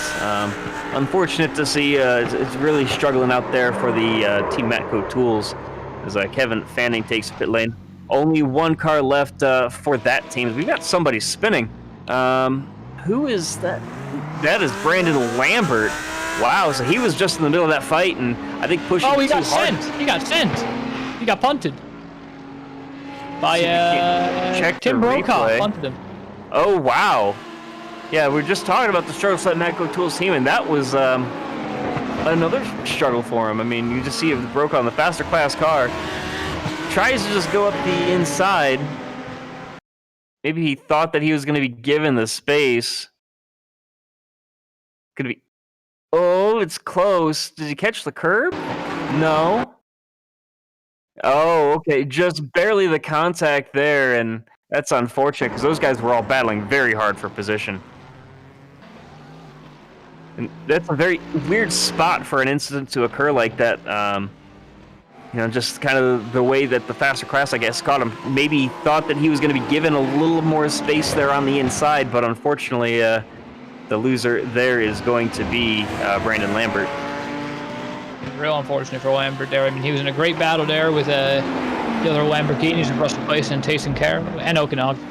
S1: Unfortunate to see. It's really struggling out there for the Team Matco Tools as Kevin Fanning takes pit lane. Only one car left for that team. We've got somebody spinning. Who is that? That is Brandon Lambert. Wow, so he was just in the middle of that fight, and I think pushing
S2: Oh, he
S1: too
S2: got
S1: hard.
S2: sent. He got sent. He got punted. By
S1: check
S2: Tim
S1: the
S2: Brokaw
S1: replay.
S2: punted him.
S1: Oh, wow. Yeah, we are just talking about the struggles at Matco Tools team, and that was another struggle for him. I mean, you just see Brokaw on the faster class car. Tries to just go up the inside. Maybe he thought that he was going to be given the space. Could be. Oh, it's close. Did he catch the curb? No. Oh, okay. Just barely the contact there, and that's unfortunate because those guys were all battling very hard for position. And that's a very weird spot for an incident to occur like that. You know, just kind of the way that the faster class, I guess, caught him. Maybe he thought that he was going to be given a little more space there on the inside, but unfortunately, the loser there is going to be Brandon Lambert.
S2: Real unfortunate for Lambert there. I mean, he was in a great battle there with the other Lamborghinis in Russell Place and Taysom Carroll and Okanagan.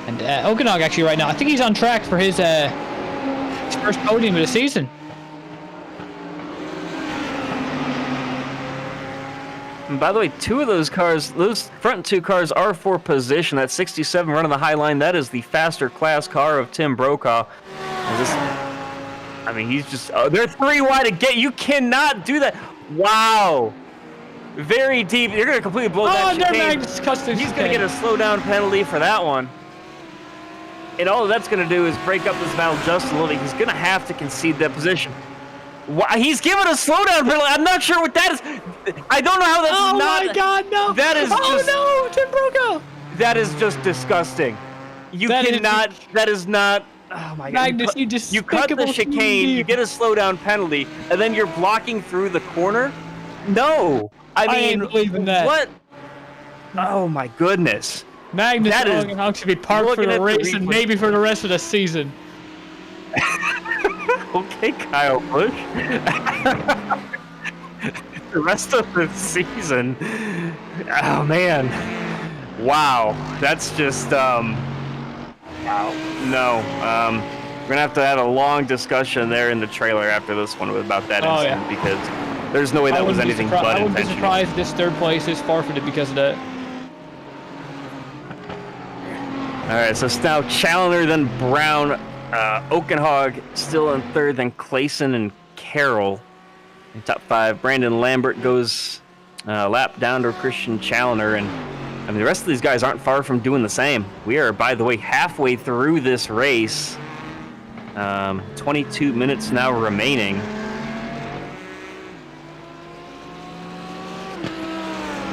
S2: And Okanagan actually right now, I think he's on track for his first podium of the season.
S1: And by the way, two of those cars, those front two cars are for position. That 67 running the high line, that is the faster class car of Tim Brokaw. I mean, he's just, they're 3 wide again. You cannot do that. Wow. Very deep. You're going to completely blow that chicane. He's going to get a slow down penalty for that one. And all that's going to do is break up this battle just a little bit. He's going to have to concede that position. He's giving a slowdown penalty. I'm not sure what that is. I don't know how that's not.
S2: Oh my God, no!
S1: That is just.
S2: Oh no, Tim Brokaw!
S1: That is just disgusting. You cannot. That is not. Oh my God!
S2: Magnus,
S1: you cut the chicane. You get a slowdown penalty, and then you're blocking through the corner. No, I mean,
S2: ain't believing that.
S1: What? Oh my goodness!
S2: Magnus Logan should be parked for the race and maybe for the rest of the season.
S1: Okay, Kyle Busch. The rest of the season. Oh man. Wow. That's just wow. No. We're gonna have to have a long discussion there in the trailer after this one about that incident because there's no way that was anything but intentional.
S2: I wouldn't be surprised if this third place is forfeited because of that.
S1: Alright, so it's now Chandler, then Brown. Okenhog still in third, then Clayson and Carroll in top 5. Brandon Lambert goes lap down to Christian Chandler, and I mean the rest of these guys aren't far from doing the same. We are, by the way, halfway through this race. 22 minutes now remaining.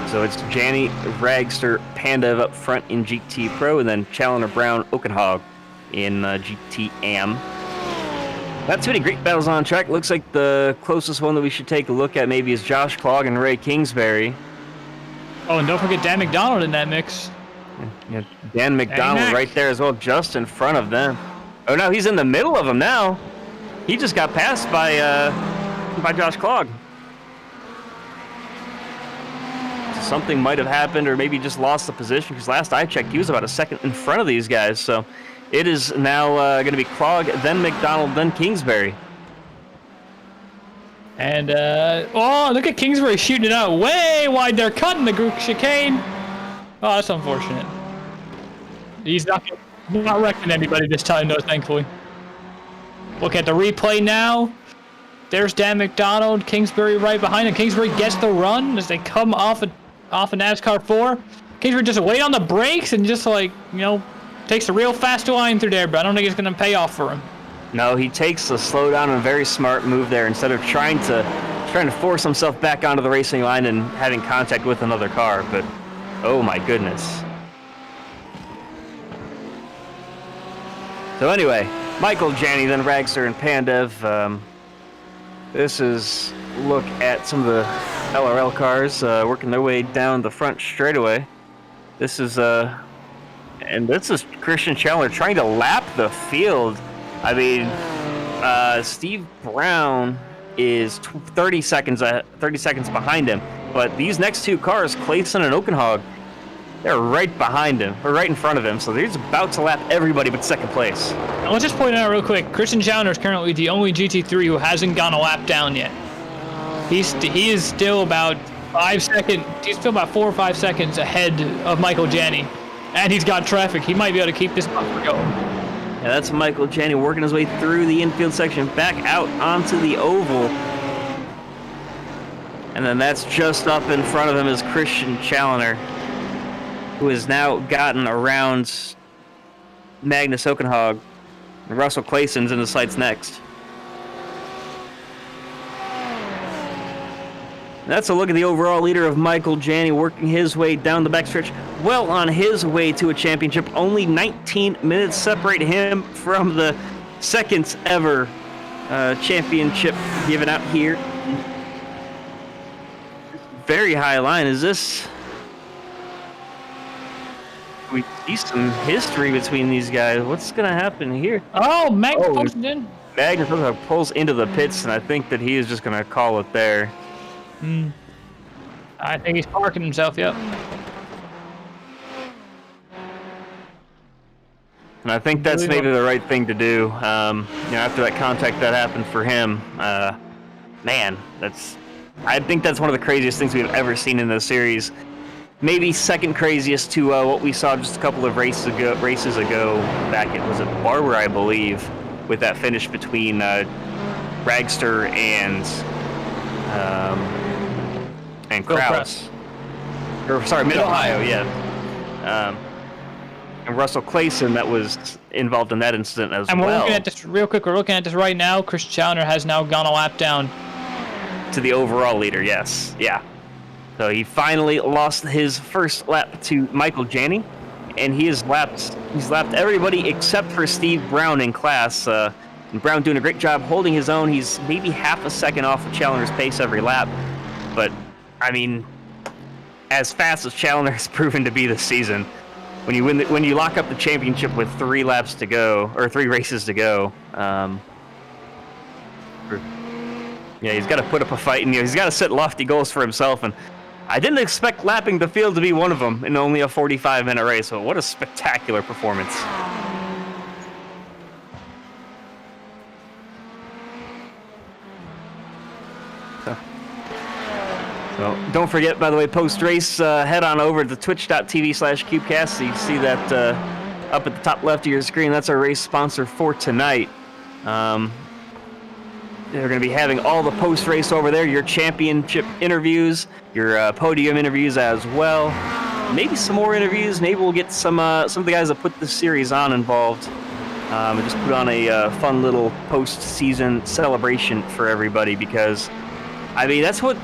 S1: So it's Janny, Ragster, Pandev up front in GT Pro, and then Chandler, Brown, Okenhog in GT-AM. Not too many great battles on track. Looks like the closest one that we should take a look at maybe is Josh Clogg and Ray Kingsbury.
S2: Oh, and don't forget Dan McDonald in that mix.
S1: Yeah, Dan McDonald right there as well, just in front of them. Oh, no, he's in the middle of them now. He just got passed by Josh Clogg. Something might have happened, or maybe just lost the position, because last I checked, he was about a second in front of these guys, so it is now going to be Clogg, then McDonald, then Kingsbury.
S2: And, oh, look at Kingsbury shooting it out way wide. They're cutting the group chicane. Oh, that's unfortunate. He's not wrecking anybody this time, though, thankfully. Look at the replay now. There's Dan McDonald, Kingsbury right behind him. Kingsbury gets the run as they come off a NASCAR 4. Kingsbury just wait on the brakes and just, like, you know, takes a real fast line through there, but I don't think it's going to pay off for him.
S1: No, he takes a slow down and a very smart move there instead of trying to force himself back onto the racing line and having contact with another car. But oh my goodness. So anyway, Michael, Janny, then Ragster and Pandev. This is look at some of the LRL cars working their way down the front straightaway. This is Christian Chandler trying to lap the field. I mean, Steve Brown is 30 seconds behind him, but these next two cars, Clayson and Okenhog, They're right behind him, or right in front of him, so he's about to lap everybody but second place.
S2: Now, let's just point out real quick, Christian Chandler is currently the only GT3 who hasn't gone a lap down yet. He is still about 5 seconds, he's still about 4 or 5 seconds ahead of Michael Janney. And he's got traffic. He might be able to keep this buffer going.
S1: Yeah, that's Michael Janney working his way through the infield section, back out onto the oval. And then that's just up in front of him is Christian Chandler, who has now gotten around Magnus Okenhog. Russell Clayson's in the sights next. That's a look at the overall leader of Michael Janney working his way down the backstretch, well on his way to a championship. Only 19 minutes separate him from the second ever championship given out here. Very high line. Is this... We see some history between these guys. What's going to happen here?
S2: Oh, Magnus posted in.
S1: Magnus pulls into the pits, and I think that he is just going to call it there.
S2: I think he's parking himself, yep.
S1: And I think that's maybe the right thing to do. After that contact that happened for him, man, I think that's one of the craziest things we've ever seen in this series. Maybe second craziest to what we saw just a couple of races ago back at, was it Barber, I believe, with that finish between Dragster and Kraus. Or sorry, Mid-Ohio, yeah. And Russell Clayson that was involved in that incident as well.
S2: And we're looking at this real quick. We're looking at this right now. Christian Chandler has now gone a lap down.
S1: To the overall leader, yes. Yeah. So he finally lost his first lap to Michael Janney, and he's lapped everybody except for Steve Brown in class. And Brown doing a great job holding his own. He's maybe half a second off of Chandler's pace every lap. But, I mean, as fast as Chandler has proven to be this season, when you lock up the championship with 3 laps to go, or 3 races to go, he's got to put up a fight, and he's got to set lofty goals for himself. And I didn't expect lapping the field to be one of them in only a 45-minute race. So what a spectacular performance. So don't forget, by the way, post-race, head on over to twitch.tv/CubeCasts. So you see that up at the top left of your screen. That's our race sponsor for tonight. They're going to be having all the post-race over there, your championship interviews, your podium interviews as well. Maybe some more interviews. Maybe we'll get some of the guys that put this series on involved. And just put on a fun little post-season celebration for everybody, because I mean, that's what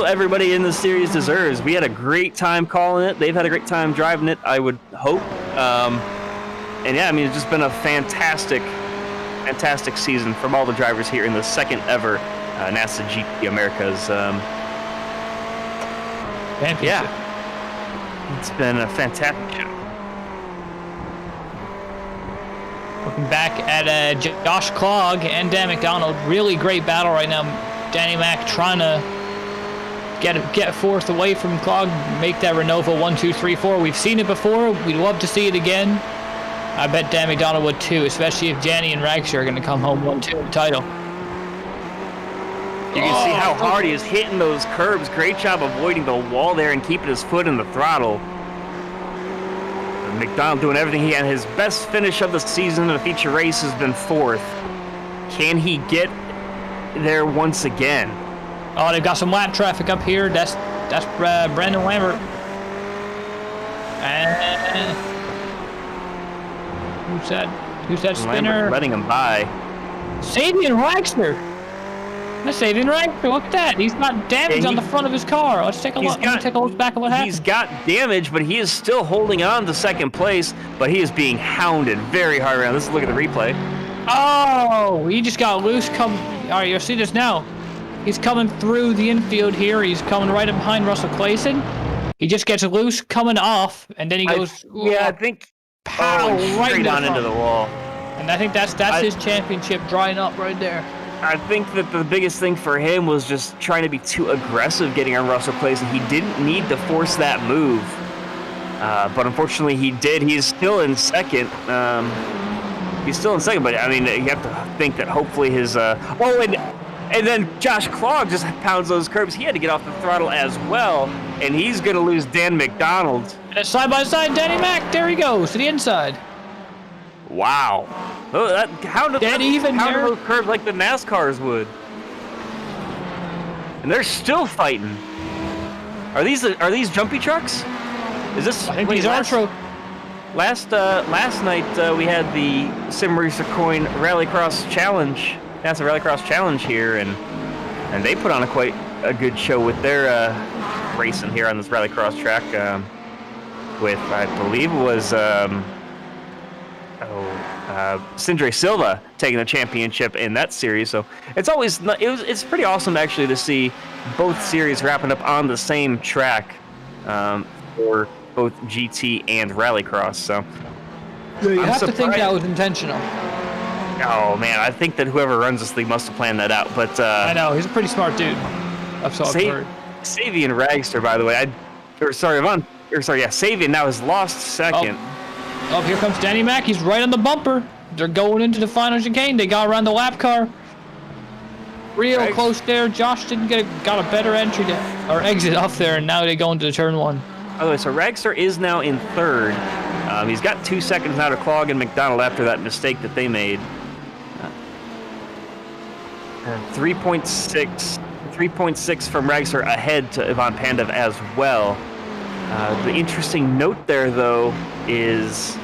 S1: everybody in the series deserves. We had a great time calling it. They've had a great time driving it, I would hope. And yeah, I mean, it's just been a fantastic season from all the drivers here in the second ever NASA GP Americas. Yeah, it's been a fantastic show.
S2: Looking back at Josh Clogg and Dan McDonald, really great battle right now. Danny Mac trying to get fourth away from Clogg, make that Renova 1, 2, 3, 4. We've seen it before. We'd love to see it again. I bet Dan McDonald would too, especially if Janney and Ragster are going to come home 1-2 in the title.
S1: You can see how hard he is hitting those curbs. Great job avoiding the wall there and keeping his foot in the throttle. McDonald doing everything he can. His best finish of the season in a feature race has been fourth. Can he get there once again?
S2: Oh, they've got some lap traffic up here. That's Brandon Lambert. And who's that spinner?
S1: Lambert letting him by.
S2: Sabian Ragster. That's Sabian Ragster. Look at that. He's got damage on the front of his car. Let's take a look. Let's take a look back at what happened.
S1: He's got damage, but he is still holding on to second place. But he is being hounded very hard around. Let's look at the replay.
S2: Oh, he just got loose. All right, you'll see this now. He's coming through the infield here. He's coming right up behind Russell Clayson. He just gets loose coming off, and then he goes.
S1: I think.
S2: Pow! Right
S1: straight on into the wall.
S2: And I think that's his championship drying up right there.
S1: I think that the biggest thing for him was just trying to be too aggressive getting on Russell Clayson. He didn't need to force that move. But unfortunately, he did. He's still in second. But I mean, you have to think that hopefully his. And then Josh Clogg just pounds those curbs. He had to get off the throttle as well, and he's going to lose Dan McDonald.
S2: And side by side, Danny Mac. There he goes to the inside.
S1: Wow. Oh, how do those curve like the NASCARs would? And they're still fighting. Are these jumpy trucks? Is this?
S2: I think these are true.
S1: Last night we had the Simracer Coin Rallycross Challenge. That's a Rallycross Challenge here, and they put on quite a good show with their racing here on this Rallycross track. With I believe it was Sindre Silva taking the championship in that series. So it's pretty awesome actually to see both series wrapping up on the same track for both GT and Rallycross. So
S2: you have to think that was intentional.
S1: Oh man, I think that whoever runs this league must have planned that out. But
S2: I know he's a pretty smart dude. I've heard.
S1: Savian Ragster, by the way, Savian now has lost second.
S2: Oh, here comes Danny Mac. He's right on the bumper. They're going into the final chicane. They got around the lap car. Real close there. Josh got a better entry or exit off there, and now they go into turn one.
S1: By the way, so Ragster is now in third. He's got 2 seconds now to Clogg and McDonald after that mistake that they made. 3.6 from Ragster ahead to Ivan Pandev as well. The interesting note there, though, is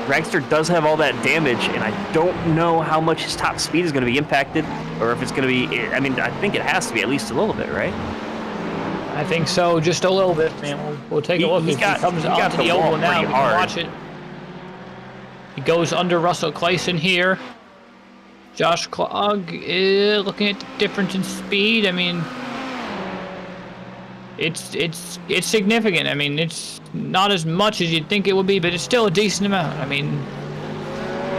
S1: Ragster does have all that damage, and I don't know how much his top speed is going to be impacted, or if it's going to be. I mean, I think it has to be at least a little bit, right?
S2: I think so, just a little bit, man. We'll take a look. He comes onto the oval now. We can watch it. He goes under Russell Clayson here. Josh Clogg is looking at the difference in speed. I mean, it's significant. I mean, it's not as much as you'd think it would be, but it's still a decent amount. I mean,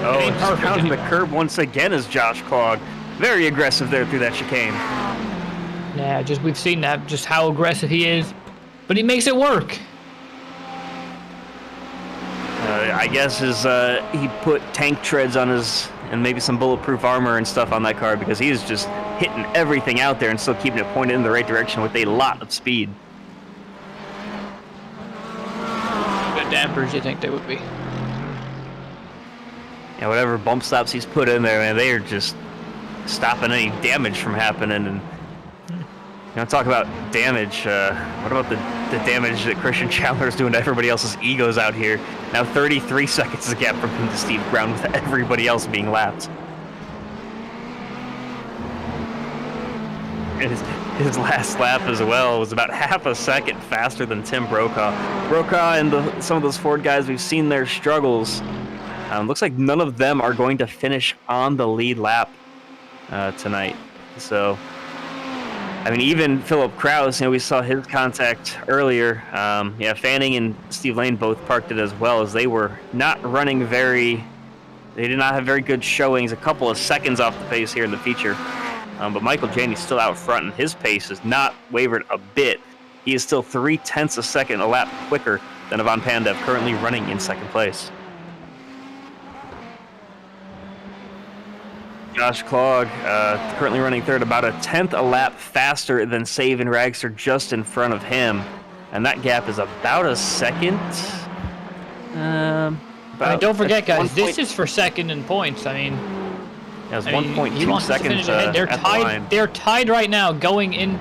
S1: just pounding the curb once again is Josh Clogg. Very aggressive there through that chicane.
S2: Yeah, we've seen that, just how aggressive he is, but he makes it work.
S1: I guess he put tank treads on his, and maybe some bulletproof armor and stuff on that car, because he is just hitting everything out there and still keeping it pointed in the right direction with a lot of speed.
S2: Good dampers, you think they would be?
S1: Yeah, whatever bump stops he's put in there, man, they are just stopping any damage from happening. And talk about damage. What about the damage that Christian Chandler is doing to everybody else's egos out here? Now 33 seconds is the gap from him to Steve Brown, with everybody else being lapped. And his last lap as well was about half a second faster than Tim Brokaw. Brokaw and some of those Ford guys, we've seen their struggles. Looks like none of them are going to finish on the lead lap tonight. So, I mean, even Philip Kraus, we saw his contact earlier. Fanning and Steve Lane both parked it as well, as they were not running they did not have very good showings, a couple of seconds off the pace here in the feature. But Michael Janey's still out front, and his pace has not wavered a bit. He is still 0.3 seconds a lap quicker than Ivan Pandev, currently running in second place. Josh Clogg currently running third, about 1/10 a lap faster than Savian Ragster, just in front of him. And that gap is about a second.
S2: Don't forget, guys, this is for second in points. I mean,
S1: it's 1.2 seconds at the line.
S2: They're tied right now going in.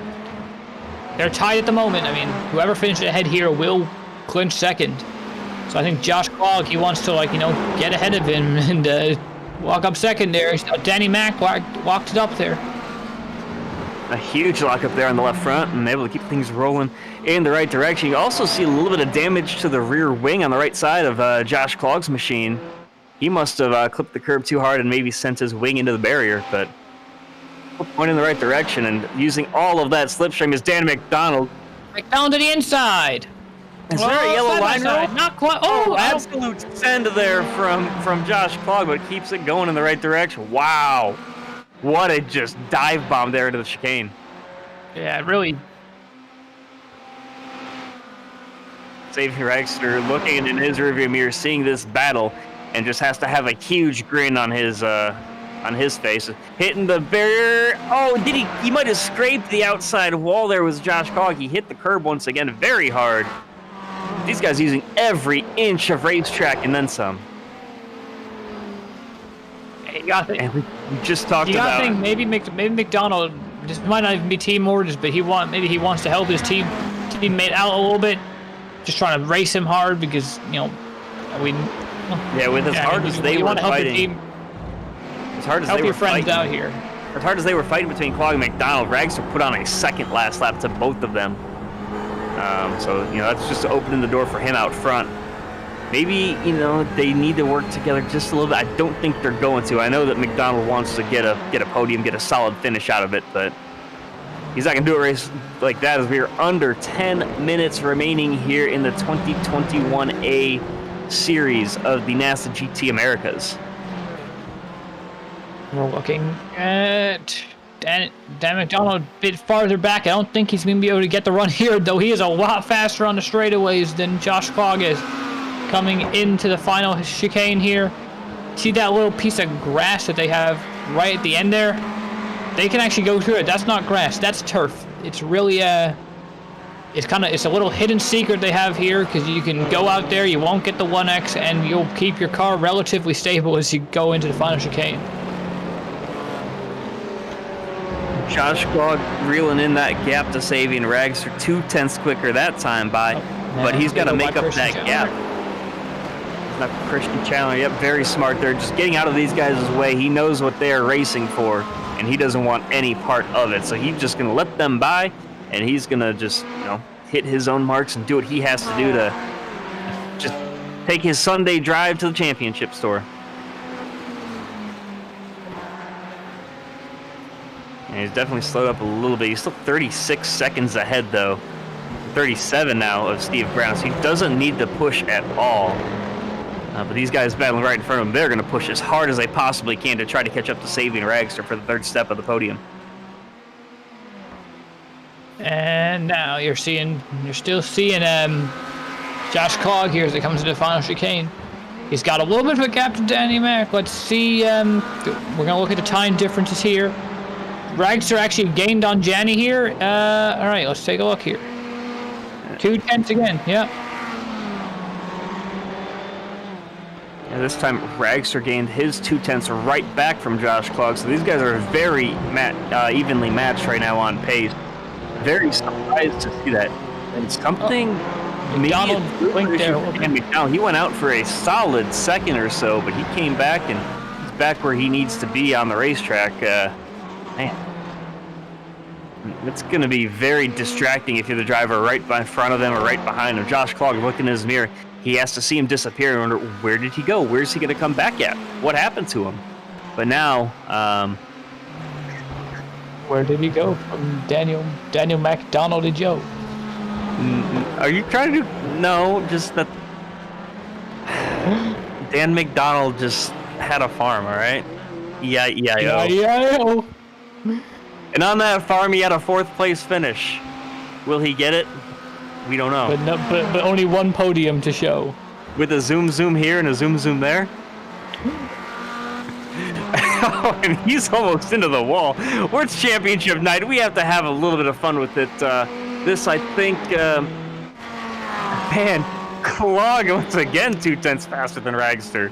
S2: They're tied at the moment. I mean, whoever finishes ahead here will clinch second. So I think Josh Clogg, he wants to, get ahead of him and walk up second there. Danny Mac walked it up there.
S1: A huge lock up there on the left front, and able to keep things rolling in the right direction. You also see a little bit of damage to the rear wing on the right side of Josh Clogg's machine. He must have clipped the curb too hard and maybe sent his wing into the barrier, but pointing in the right direction and using all of that slipstream is Dan McDonald.
S2: McDonald to the inside.
S1: Is there a yellow line roll?
S2: Not quite. Oh,
S1: absolute send there from Josh Clogg, but keeps it going in the right direction. Wow. What a just dive bomb there into the chicane.
S2: Yeah, really.
S1: Saving Ragster looking in his rearview mirror, seeing this battle, and just has to have a huge grin on his face. Hitting the barrier. Oh, did he? He might have scraped the outside wall there with Josh Cog. He hit the curb once again very hard. These guys using every inch of racetrack and then some. And we just talked about.
S2: I think maybe McDonald just might not even be team orders, but maybe he wants to help his teammate out a little bit, just trying to race him hard because
S1: with as hard as they were fighting, as hard as they were fighting
S2: out here,
S1: as hard as they were fighting between Clog and McDonald, Ragster put on a second last lap to both of them. So that's just opening the door for him out front. Maybe, they need to work together just a little bit. I don't think they're going to. I know that McDonald wants to get a podium, get a solid finish out of it, but he's not going to do a race like that as we are under 10 minutes remaining here in the 2021A series of the NASA GT Americas.
S2: We're looking at Dan McDonald a bit farther back. I don't think he's going to be able to get the run here, though he is a lot faster on the straightaways than Josh Clog is. Coming into the final chicane here. See that little piece of grass that they have right at the end there? They can actually go through it. That's not grass, that's turf. It's really it's a little hidden secret they have here, because you can go out there, you won't get the 1X, and you'll keep your car relatively stable as you go into the final chicane.
S1: Josh Clog reeling in that gap to Saving Ragster 2/10 quicker that time but he's got to make up that gap. Not Christian Chandler. Yep, very smart there. Just getting out of these guys' way. He knows what they're racing for, and he doesn't want any part of it. So he's just going to let them by, and he's going to just, hit his own marks and do what he has to do to just take his Sunday drive to the championship store. And he's definitely slowed up a little bit. He's still 36 seconds ahead, though. 37 now of Steve Brown, so he doesn't need to push at all. But these guys battling right in front of him, they're going to push as hard as they possibly can to try to catch up to Saving Ragster for the third step of the podium.
S2: And now you're still seeing Josh Clog here as it comes to the final chicane. He's got a little bit of a gap to Danny Mac. Let's see. We're going to look at the time differences here. Ragster actually gained on Janny here. All right, let's take a look here. 2/10 again. Yep.
S1: And this time, Ragster gained his 2/10 right back from Josh Clog. So these guys are very evenly matched right now on pace. Very surprised to see that. And something...
S2: McDonald blinked there.
S1: And McDonald, he went out for a solid second or so, but he came back and he's back where he needs to be on the racetrack. Man, it's going to be very distracting if you're the driver right in front of them or right behind him. Josh Clog looking in his mirror. He has to see him disappear and wonder, where did he go? Where's he going to come back at? What happened to him? But now...
S2: where did he go from Daniel McDonald to Joe?
S1: Are you trying to... No, just that... Dan McDonald just had a farm, all right? E-I-E-I-O. And on that farm, he had a 4th place finish. Will he get it? We don't know.
S2: But only one podium to show.
S1: With a zoom here and a zoom there. Oh, and he's almost into the wall. World Championship night. We have to have a little bit of fun with it. This, I think, man, Clog once again 2/10 faster than Ragster.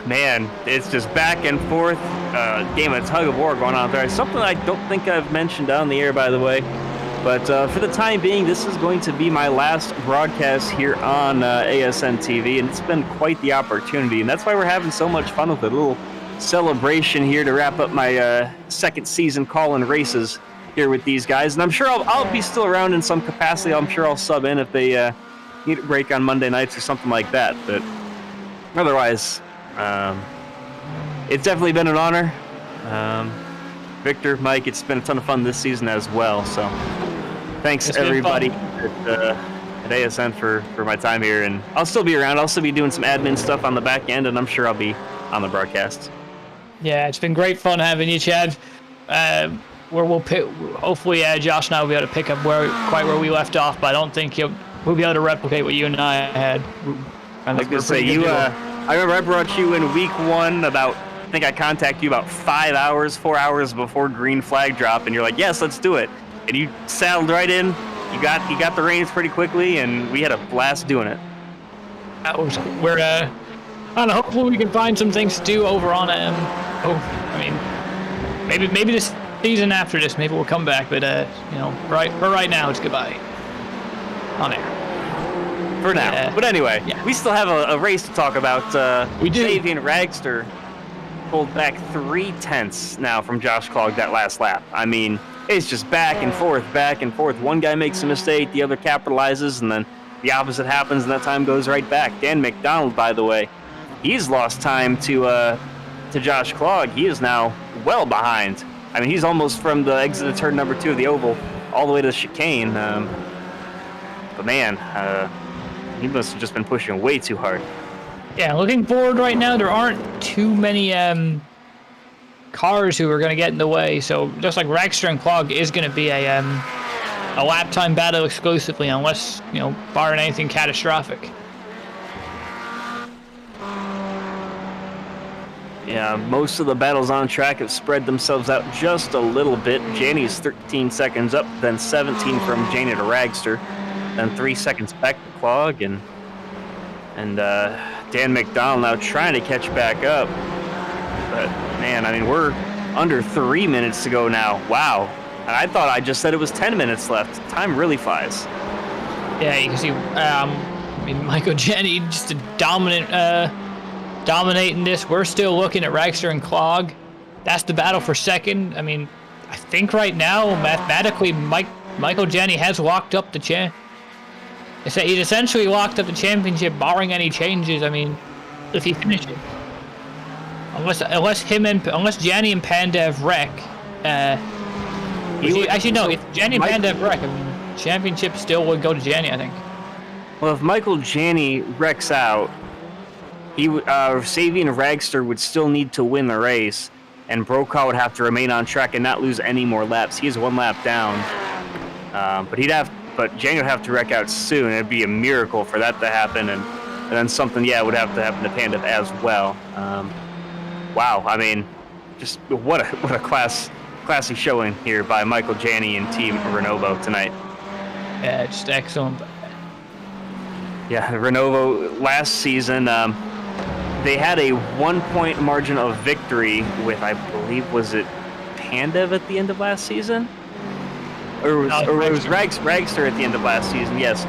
S1: Man, it's just back and forth. Game of tug of war going on there. Something I don't think I've mentioned on the air, by the way. But for the time being, this is going to be my last broadcast here on ASN TV, and it's been quite the opportunity, and that's why we're having so much fun with it. A little celebration here to wrap up my second season calling races here with these guys, and I'm sure I'll be still around in some capacity. I'm sure I'll sub in if they need a break on Monday nights or something like that, but otherwise, it's definitely been an honor. Victor, Mike, it's been a ton of fun this season as well, so thanks everybody at ASN for my time here, and I'll still be around. I'll still be doing some admin stuff on the back end, and I'm sure I'll be on the broadcast.
S2: Yeah, it's been great fun having you, Chad. where we'll pick. Hopefully, Josh and I will be able to pick up quite where we left off. But I don't think we'll be able to replicate what you and I had.
S1: I was gonna say I remember I brought you in week 1 about. I think I contacted you about 4 hours before green flag drop, and you're like, "Yes, let's do it." And you saddled right in. You got the reins pretty quickly, and we had a blast doing it.
S2: We're I don't know, hopefully we can find some things to do over on maybe this season after this, maybe we'll come back. But right now it's goodbye on air.
S1: For now. But anyway, we still have a race to talk about.
S2: We do.
S1: Xavier Ragster pulled back 3/10 now from Josh Clogg that last lap. I mean, it's just back and forth. One guy makes a mistake, the other capitalizes, and then the opposite happens, and that time goes right back. Dan McDonald, by the way, he's lost time to Josh Clogg. He is now well behind. I mean, he's almost from the exit of turn number 2 of the oval all the way to the chicane. But man, he must have just been pushing way too hard.
S2: Yeah, looking forward right now, there aren't too many cars who are going to get in the way. So just like Ragster and Clogg is going to be a lap time battle exclusively, unless, barring anything catastrophic.
S1: Yeah, most of the battles on track have spread themselves out just a little bit. Janney's 13 seconds up, then 17 from Janney to Ragster, then 3 seconds back to Clogg, and Dan McDonald now trying to catch back up. But man, I mean, we're under 3 minutes to go now. Wow. And I thought I just said it was 10 minutes left. Time really flies.
S2: Yeah, you can see, Michael Janney just a dominating this. We're still looking at Ragster and Clogg. That's the battle for second. I mean, I think right now, mathematically, Michael Janney has locked up the he's essentially locked up the championship, barring any changes. I mean, if he finishes, unless Janney and Pandev wreck. If Janney and Pandev wreck, championship still would go to Janney, I think.
S1: Well, if Michael Janney wrecks out, Xavier and Ragster would still need to win the race, and Brokaw would have to remain on track and not lose any more laps. He is 1 lap down, but Janney would have to wreck out soon. It'd be a miracle for that to happen, and then something, would have to happen to Pandev as well. Wow, I mean, just what a classy showing here by Michael Janney and Team Renovo tonight.
S2: Yeah, just excellent.
S1: Yeah, Renovo last season, they had a 1-point margin of victory with, I believe, was it Pandev at the end of last season? Or it was Ragster at the end of last season, yes.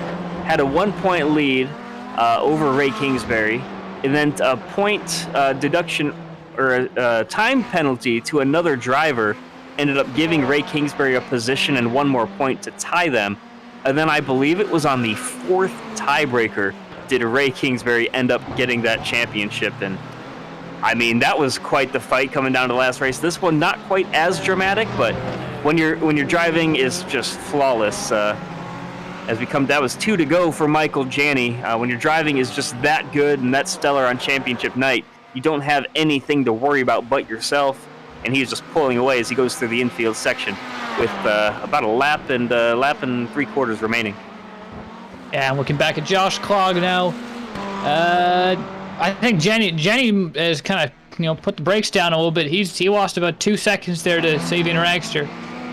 S1: Had a 1-point lead over Ray Kingsbury, and then a point deduction or a time penalty to another driver ended up giving Ray Kingsbury a position and 1 more point to tie them. And then I believe it was on the 4th tiebreaker did Ray Kingsbury end up getting that championship. And I mean, that was quite the fight coming down to the last race. This one not quite as dramatic, but when your driving is just flawless, that was 2 to go for Michael Janney. When your driving is just that good and that stellar on championship night, you don't have anything to worry about but yourself. And he's just pulling away as he goes through the infield section with about a lap and 3/4 remaining.
S2: Yeah, I'm looking back at Josh Clogg now. I think Janney has kind of put the brakes down a little bit. He lost about 2 seconds there to Xavier Ragster.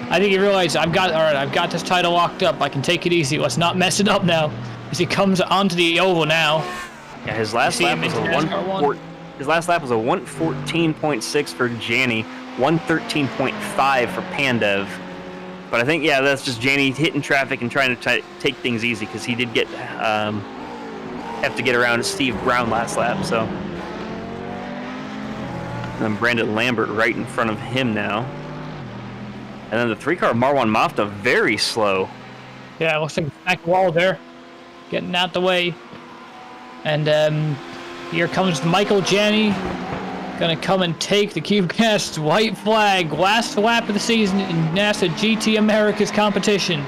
S2: I think he realized I've got this title locked up. I can take it easy. Let's not mess it up now. As he comes onto the oval now.
S1: Yeah, his last lap was a 1:14.6 for Janney, 1:13.5 for Pandev. But I think, that's just Janney hitting traffic and trying to take things easy, because he did have to get around Steve Brown last lap. So, and then Brandon Lambert right in front of him now. And then the 3-car Marwan Mafta very slow.
S2: Yeah, looks like back wall there, getting out the way. And here comes Michael Janney, gonna come and take the CubeCasts white flag, last lap of the season in NASA GT America's competition.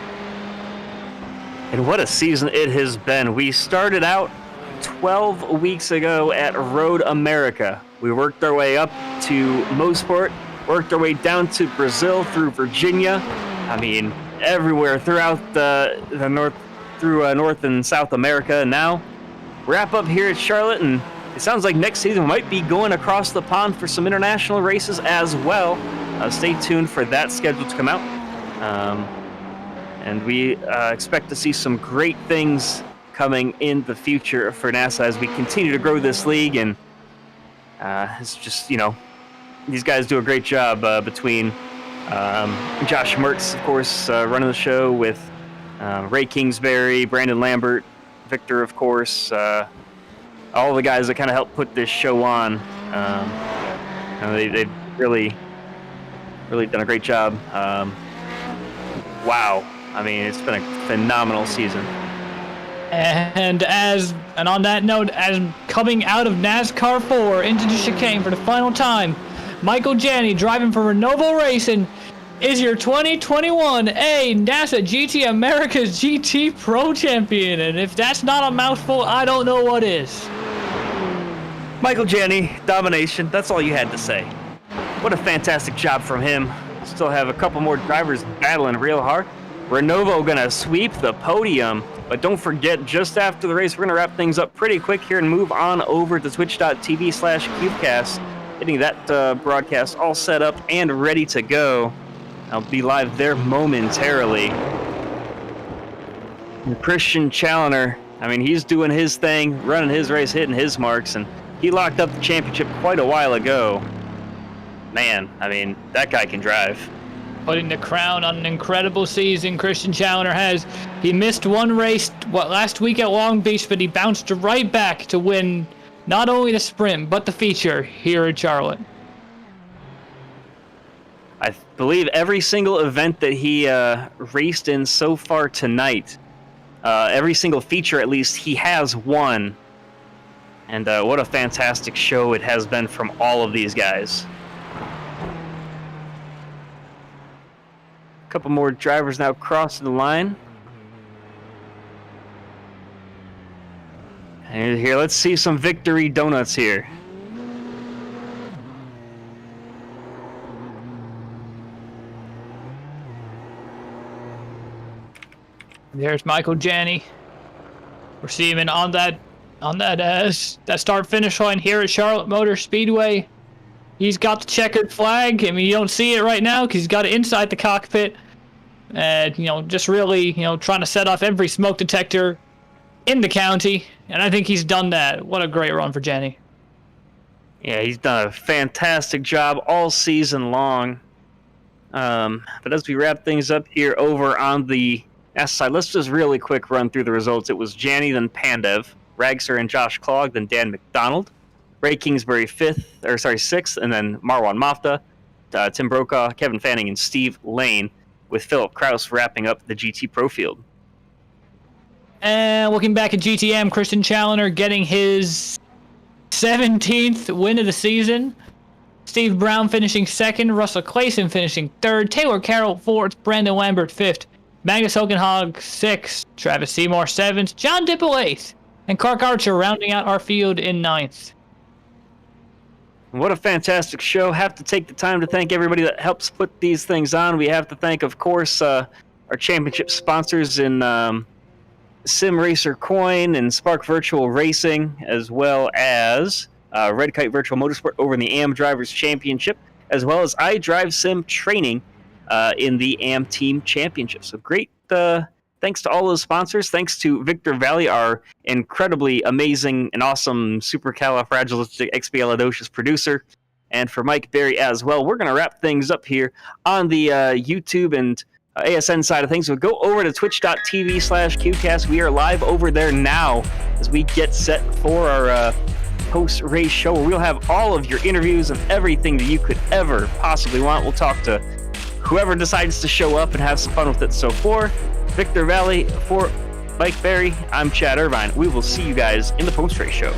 S1: And what a season it has been. We started out 12 weeks ago at Road America. We worked our way up to Mosport, worked our way down to Brazil through Virginia. I mean, everywhere throughout the north, through North and South America. And now wrap up here at Charlotte, and it sounds like next season we might be going across the pond for some international races as well. Stay tuned for that schedule to come out. And we expect to see some great things coming in the future for NASA as we continue to grow this league. And it's just, these guys do a great job between Josh Mertz, of course, running the show with Ray Kingsbury, Brandon Lambert, Victor, of course, all the guys that kind of help put this show on. They've really done a great job. Wow. I mean, it's been a phenomenal season.
S2: And on that note, as coming out of NASCAR 4 into the chicane for the final time, Michael Janney, driving for Renovo Racing, is your 2021 NASA GT America's GT Pro Champion. And if that's not a mouthful, I don't know what is.
S1: Michael Janney, domination. That's all you had to say. What a fantastic job from him. Still have a couple more drivers battling real hard. Renovo gonna sweep the podium, but don't forget, just after the race, we're gonna wrap things up pretty quick here and move on over to twitch.tv/CubeCasts, getting that broadcast all set up and ready to go. I'll be live there momentarily. And Christian Chandler, I mean, he's doing his thing, running his race, hitting his marks, and he locked up the championship quite a while ago. Man, I mean, that guy can drive.
S2: Putting the crown on an incredible season, Christian Chandler has. He missed one race last week at Long Beach, but he bounced right back to win not only the sprint, but the feature here at Charlotte.
S1: I believe every single event that he raced in so far tonight, every single feature at least, he has won. And what a fantastic show it has been from all of these guys. Couple more drivers now crossing the line. And here, let's see some victory donuts here.
S2: There's Michael Janney. We're seeing him on that start finish line here at Charlotte Motor Speedway. He's got the checkered flag. I mean, you don't see it right now because he's got it inside the cockpit. Just really, trying to set off every smoke detector in the county. And I think he's done that. What a great run for Janney.
S1: Yeah, he's done a fantastic job all season long. But as we wrap things up here over on the S side, let's just really quick run through the results. It was Janney, then Pandev, Ragser and Josh Clogg, then Dan McDonald. Ray Kingsbury sixth, and then Marwan Mafta, Tim Brokaw, Kevin Fanning, and Steve Lane, with Philip Kraus wrapping up the GT Pro field.
S2: And looking back at GTM, Christian Chandler getting his 17th win of the season. Steve Brown finishing second, Russell Clayson finishing third, Taylor Carroll fourth, Brandon Lambert fifth, Magnus Hogenhog sixth, Travis Seymour seventh, John Dipple eighth, and Clark Archer rounding out our field in ninth.
S1: What a fantastic show. Have to take the time to thank everybody that helps put these things on. We have to thank, of course, our championship sponsors in Simracer Coin and Spark Virtual Racing, as well as Red Kite Virtual Motorsport over in the AM Drivers Championship, as well as iDrive Sim Training in the AM Team Championship. So great thanks to all those sponsors. Thanks to Victor Vallee, our incredibly amazing and awesome supercalifragilisticexpialidocious producer, and for Mike Berry as well. We're going to wrap things up here on the YouTube and ASN side of things. So go over to twitch.tv/CubeCast. We are live over there now as we get set for our post-race show, where we'll have all of your interviews and everything that you could ever possibly want. We'll talk to whoever decides to show up and have some fun with it. So for Victor Vallee, for Mike Berry, I'm Chad Irvine. We will see you guys in the post-race show.